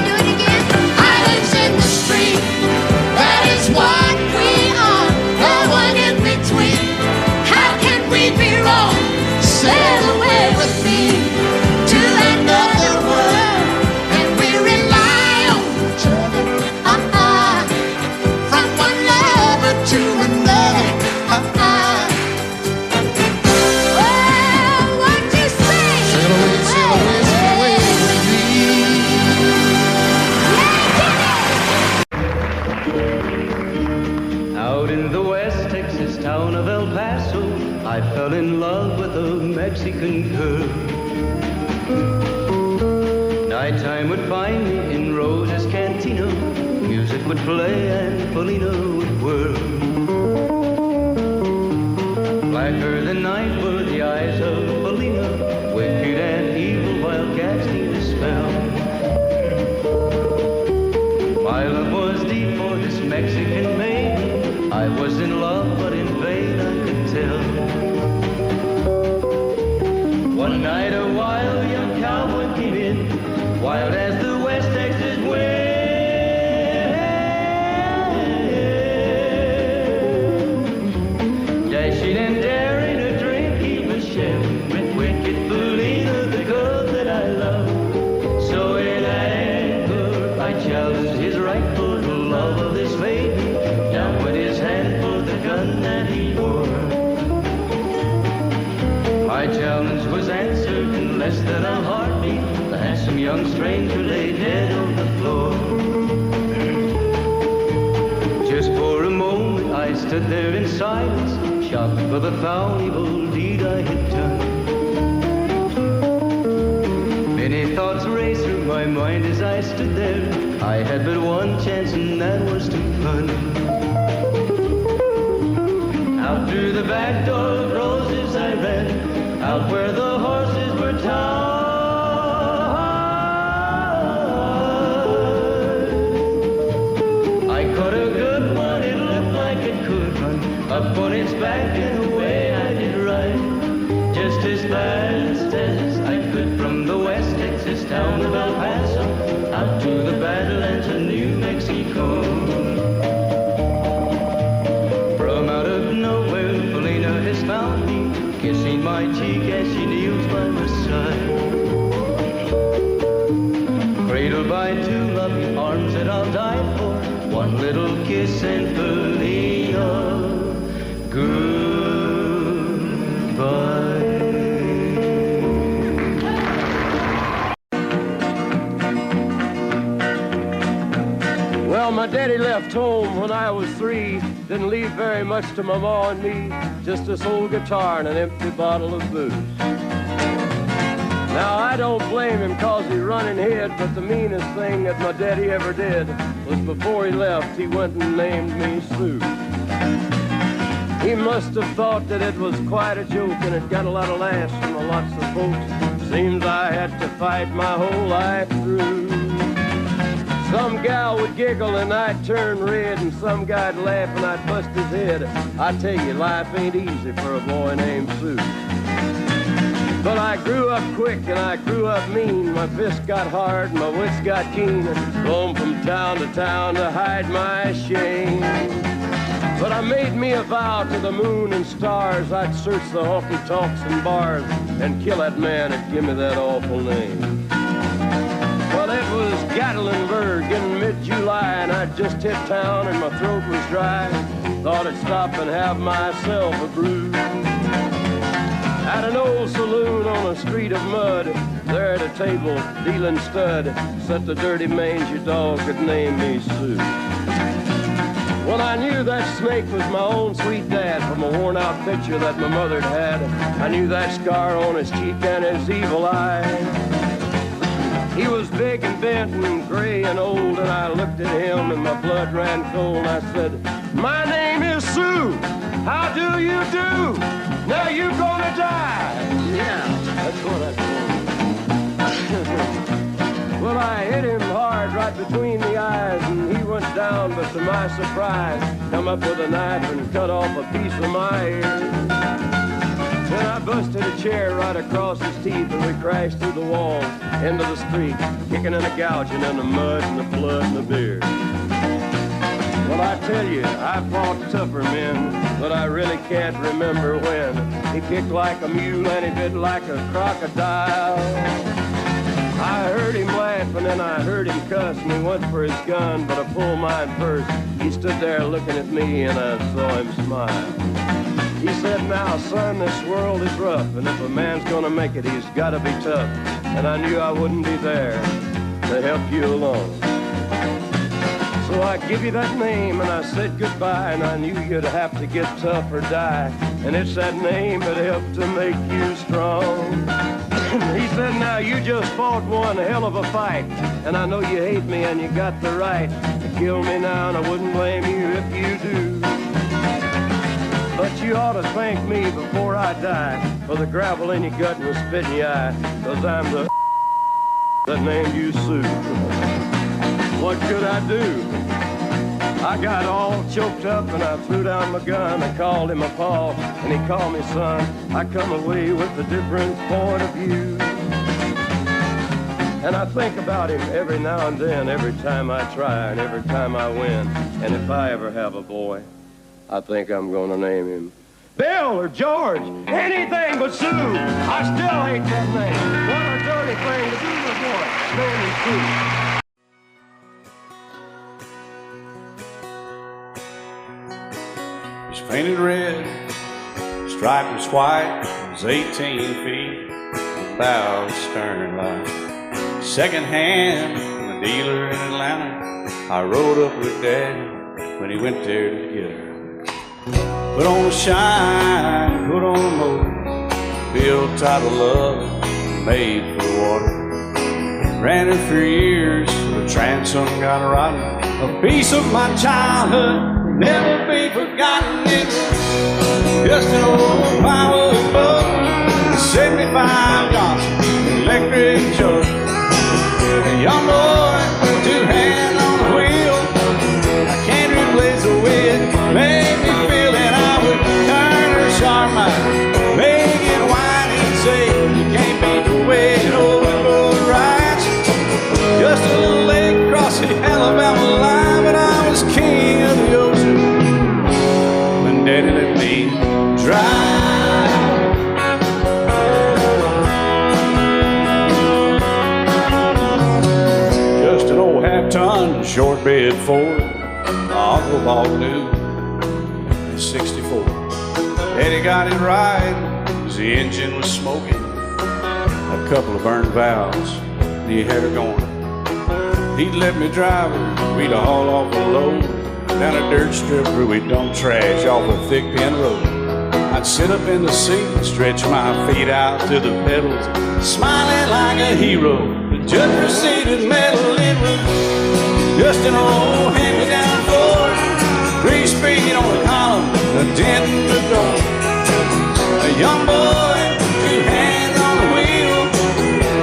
[SPEAKER 8] Do it again.
[SPEAKER 12] Islands in the stream, that is what we are. No one in between. How can we be wrong? Sail away with me to another world, and we rely on each other, from one lover to another,
[SPEAKER 8] Well, what you say?
[SPEAKER 12] sail away, sail away, sail away with me.
[SPEAKER 13] Out in the West Texas town of El Paso, I fell in love with a Mexican girl. Nighttime would find me in Rose's Cantina. Music would play and Polina would whirl. Blacker than night were the eyes of Polina, wicked and evil while casting a spell. My love was deep for this Mexican maiden. I was in love, but in vain I could tell. One night a wild young cowboy came in, wild as the West Texas wind. Dashing and daring to drink, he was sharing with wicked Polina, the girl that I love. So in anger I challenged his right for the love of this maiden. Down went his hand for the gun that he wore. My challenge was answered in less than a heartbeat. The handsome young stranger laid dead on the floor. stood there in silence, shocked for the foul evil deed I had done. Many thoughts raced through my mind as I stood there. I had but one chance and that was to run. Out through the back door of roses I ran, out where the horses were tied. I caught a good one, it looked like it could run up on its back and away I did ride. Just as fast as I could from the West Texas town of El Paso out to the Badlands of New Mexico. From out of nowhere, Felina has found me, kissing my cheek as she kneels by my side. Cradled by two loving arms that I'll die for, one little kiss and Felina, goodbye.
[SPEAKER 14] Well, my daddy left home when I was 3. Didn't leave very much to my ma and me, just this old guitar and an empty bottle of booze. Now, I don't blame him 'cause he run and hid, but the meanest thing that my daddy ever did was before he left, he went and named me Sue. He must have thought that it was quite a joke, and it got a lot of laughs from lots of folks. Seems I had to fight my whole life through. Some gal would giggle and I'd turn red, and some guy'd laugh and I'd bust his head. I tell you, life ain't easy for a boy named Sue. But I grew up quick and I grew up mean. My fists got hard and my wits got keen. Roamed from town to hide my shame. But I made me a vow to the moon and stars, I'd search the honky-tonks and bars and kill that man that give me that awful name. Well, it was Gatlinburg in mid-July, and I'd just hit town and my throat was dry. Thought I'd stop and have myself a brew. At an old saloon on a street of mud, there at a table, dealing stud, sat the dirty mangy dog that named me Sue. Well, I knew that snake was my own sweet dad from a worn-out picture that my mother'd had. I knew that scar on his cheek and his evil eye. He was big and bent and gray and old, and I looked at him and my blood ran cold. I said, "My name is Sue. How do you do? Now you gonna die." Yeah, that's what I told him. Well, I hit him hard right between the eyes, and he went down, but to my surprise, come up with a knife and cut off a piece of my ear. Then I busted a chair right across his teeth, and we crashed through the walls into the street, kicking and a gouging in the mud and the blood and the beer. Well, I tell you, I fought tougher men, but I really can't remember when. He kicked like a mule and he bit like a crocodile. I heard him laugh and then I heard him cuss, and he went for his gun, but I pulled mine first. He stood there looking at me and I saw him smile. He said, "Now, son, this world is rough, and if a man's gonna make it, he's gotta be tough." And I knew I wouldn't be there to help you along. So I give you that name and I said goodbye, and I knew you'd have to get tough or die. And it's that name that helped to make you strong. He said, "Now you just fought one hell of a fight, and I know you hate me and you got the right to kill me now, and I wouldn't blame you if you do. But you ought to thank me before I die for the gravel in your gut and the spit in your eye, 'cause I'm the that named you Sue." What could I do? I got all choked up and I threw down my gun. I called him a paw and he called me son. I come away with a different point of view. And I think about him every now and then, every time I try and every time I win. And if I ever have a boy, I think I'm gonna name him Bill or George, anything but Sue. I still hate that name. What a dirty thing to do to a boy. Name him Sue.
[SPEAKER 5] He's painted red, striped was white, was 18 feet, about stern line. Second hand from a dealer in Atlanta. I rode up with Dad when he went there to get her. Put on a shine, put on a motor, built tight of love, made for the water. Ran it for years, the transom got rotten. A piece of my childhood, never be forgotten. It's just an old power boat, 75 Johnson, electric jug. A young boy, two hands on the wheel. I can't replace the way it made me feel that I would turn her sharp mind, make it wide and say, you can't beat the way an old boat rides. Just a little lake across the Alabama line, but I was king of the ocean when Daddy let me drive. Just an old half-ton short bed Ford my uncle bought new in '64. Daddy got it right, cause the engine was smoking, a couple of burned valves, and he had her going. He'd let me drive her, we'd haul off a load down a dirt strip where we'd dump trash off a thick pin road. I'd sit up in the seat and stretch my feet out to the pedals, smiling like a hero. The judge proceeded metal, it was just an old hand-me-down Ford, 3-speed on the column, a dent in the door. A young boy, two hands on the wheel.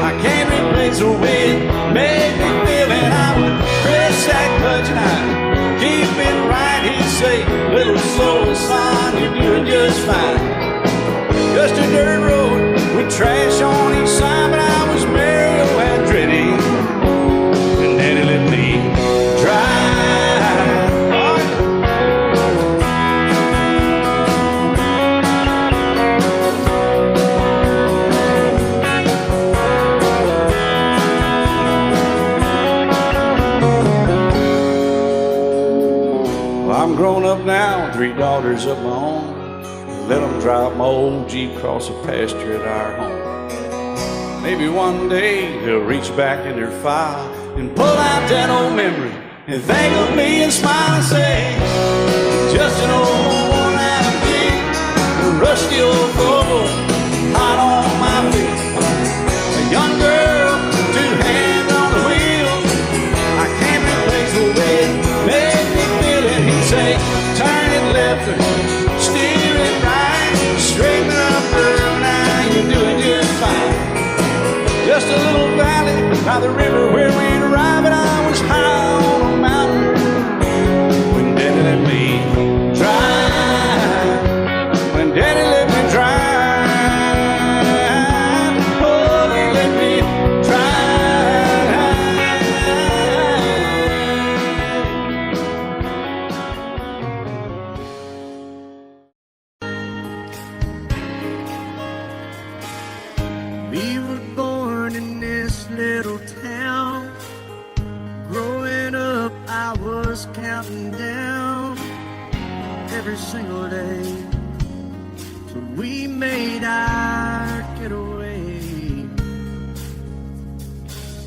[SPEAKER 5] I can't replace the way it made me feel, and I would press that clutch and I'd keep it right. He'd say, little slow, son, you're doing just fine. Just a dirt road with trash on each side, but I was Mario Andretti, and Daddy let me drive. I'm grown up now, 3 daughters of my own. Let them drive my old Jeep across the pasture at our home. Maybe one day they'll reach back in their file and pull out that old memory and think of me and smile and say, just an old worn-out Jeep, a rusty old Volvo, hot on my feet. A young girl, 2 hands on the wheel. I can't replace the way it made me feel, and he'd say, turn it left or steer it right, straighten up, girl, now you're doing just fine. Just a little valley by the river where we'd arrive, and I was high on a mountain when Daddy let me drive. When Daddy let me drive, oh, he let me drive.
[SPEAKER 11] We were born in this little town. Growing up, I was counting down every single day till we made our getaway.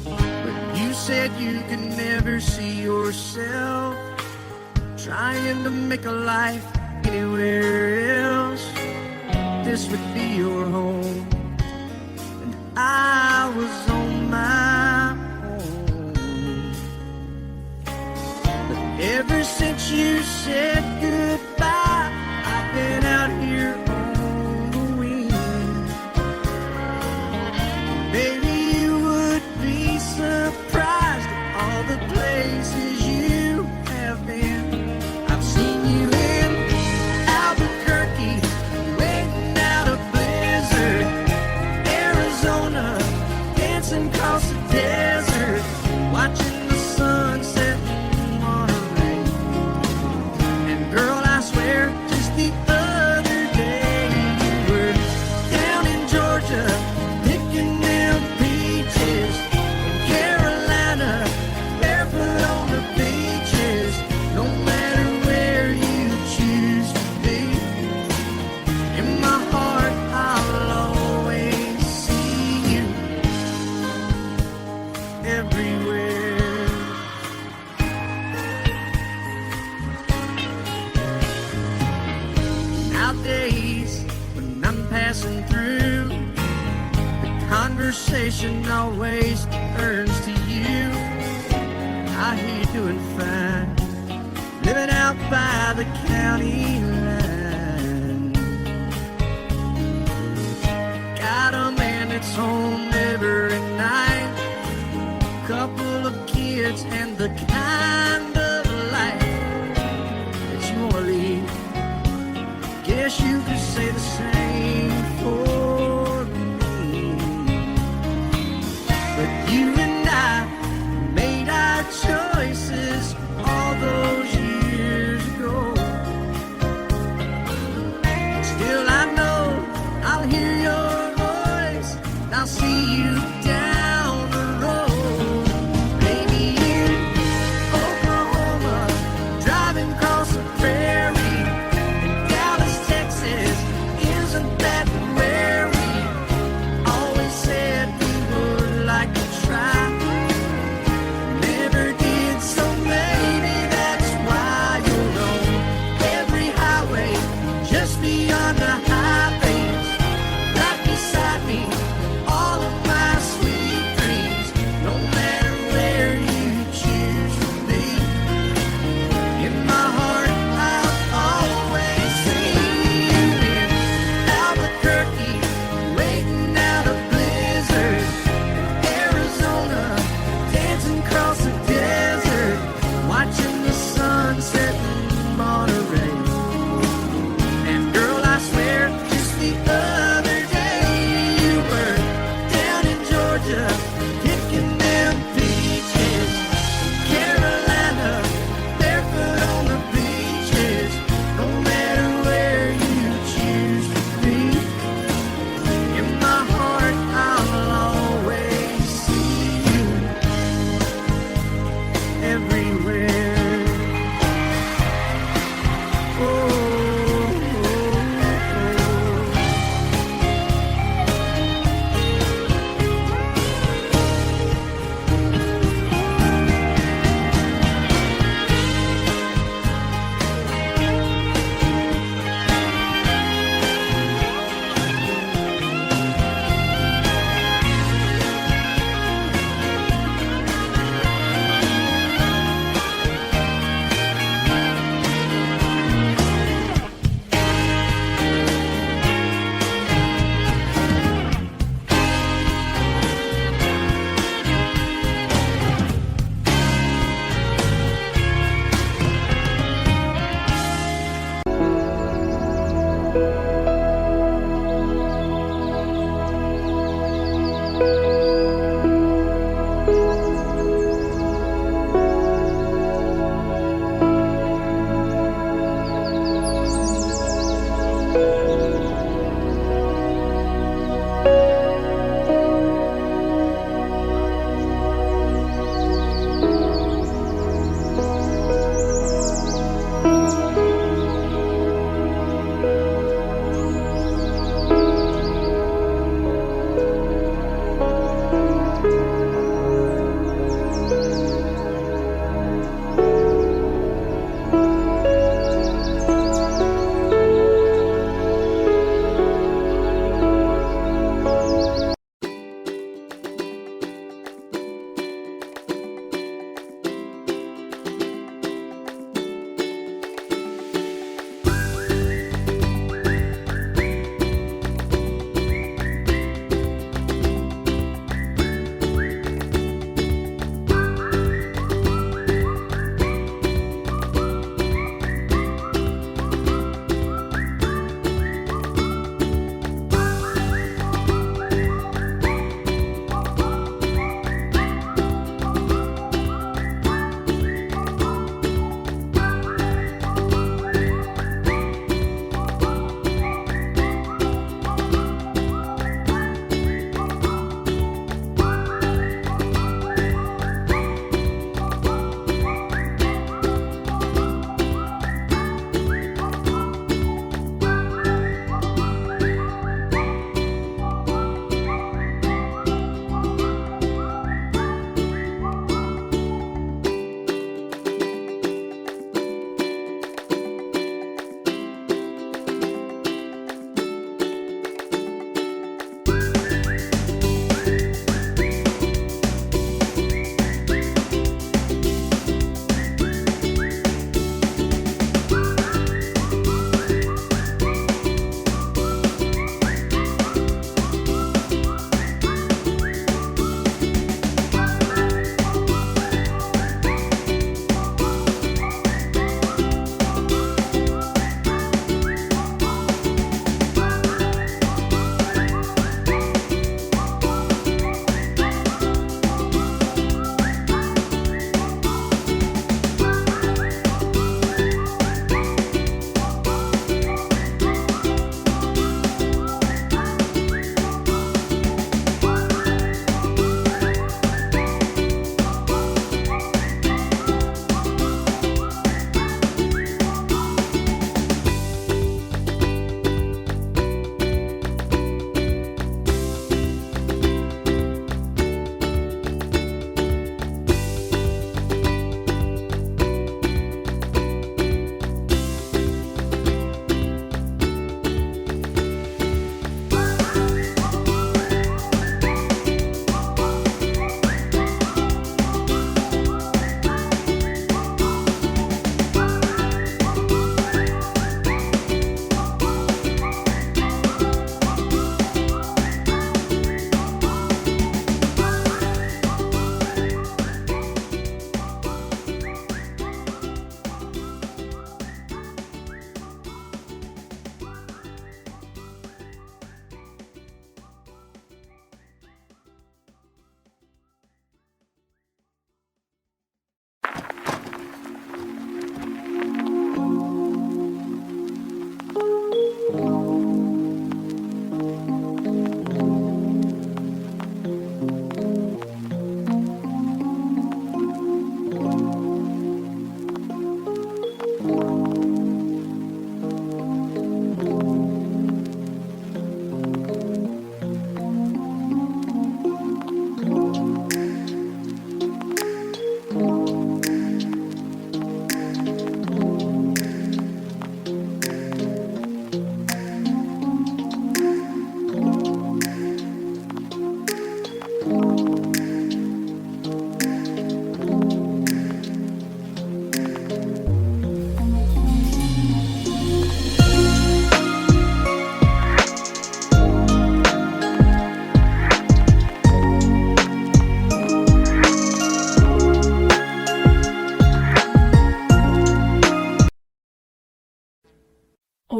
[SPEAKER 11] But you said you could never see yourself trying to make a life anywhere else. This would be your home. I was on my own. But ever since you said goodbye, I've been out here on the wing. Maybe you would be surprised at all the places you have been. I've seen you in Albuquerque, waiting out a blizzard, Arizona, dancing across the desert, watching the sunset in Monterey. And girl, I swear, just the other day you were down in Georgia, picking them peaches. In Carolina, barefoot on the beaches. No matter where you choose to be, in my heart I'll always see you. conversation always turns to you. I hear you doing fine, living out by the county line. Got a man that's home every night, couple of kids and the kind of life that you wanna lead. Guess you could say the same for me. But you and I made our choices all those years ago. Still I know I'll hear your voice and I'll see you down the road. Maybe in Oklahoma, driving across the prairie, in Dallas, Texas, isn't that where we always said we would like to try? Never did, so maybe that's why you're on every highway, just beyond the highways, right beside me, all of my sweet dreams. No matter where you choose to be, in my heart I'll always see you. In Albuquerque, waiting out a blizzard, in Arizona, dancing across the desert, watching the sunset in Monterey. And girl, I swear, just the other day you were down in Georgia, picking them peaches. Carolina, barefoot on the beaches. No matter where you choose to be, in my heart I'll always see you everywhere. Oh, oh, oh.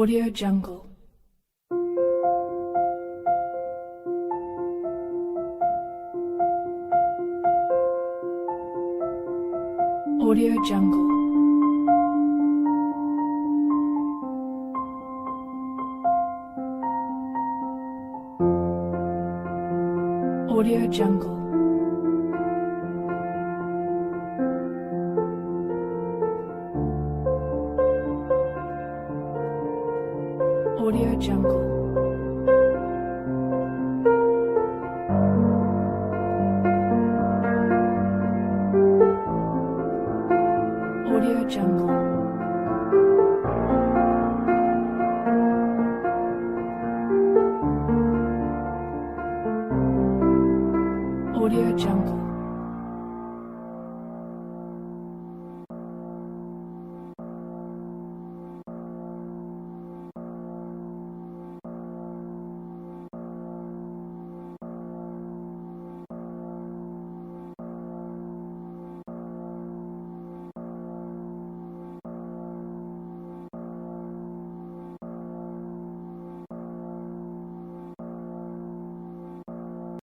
[SPEAKER 15] Audio Jungle. Audio Jungle. Audio Jungle. Audio Jungle. Audio Jungle. Audio Jungle.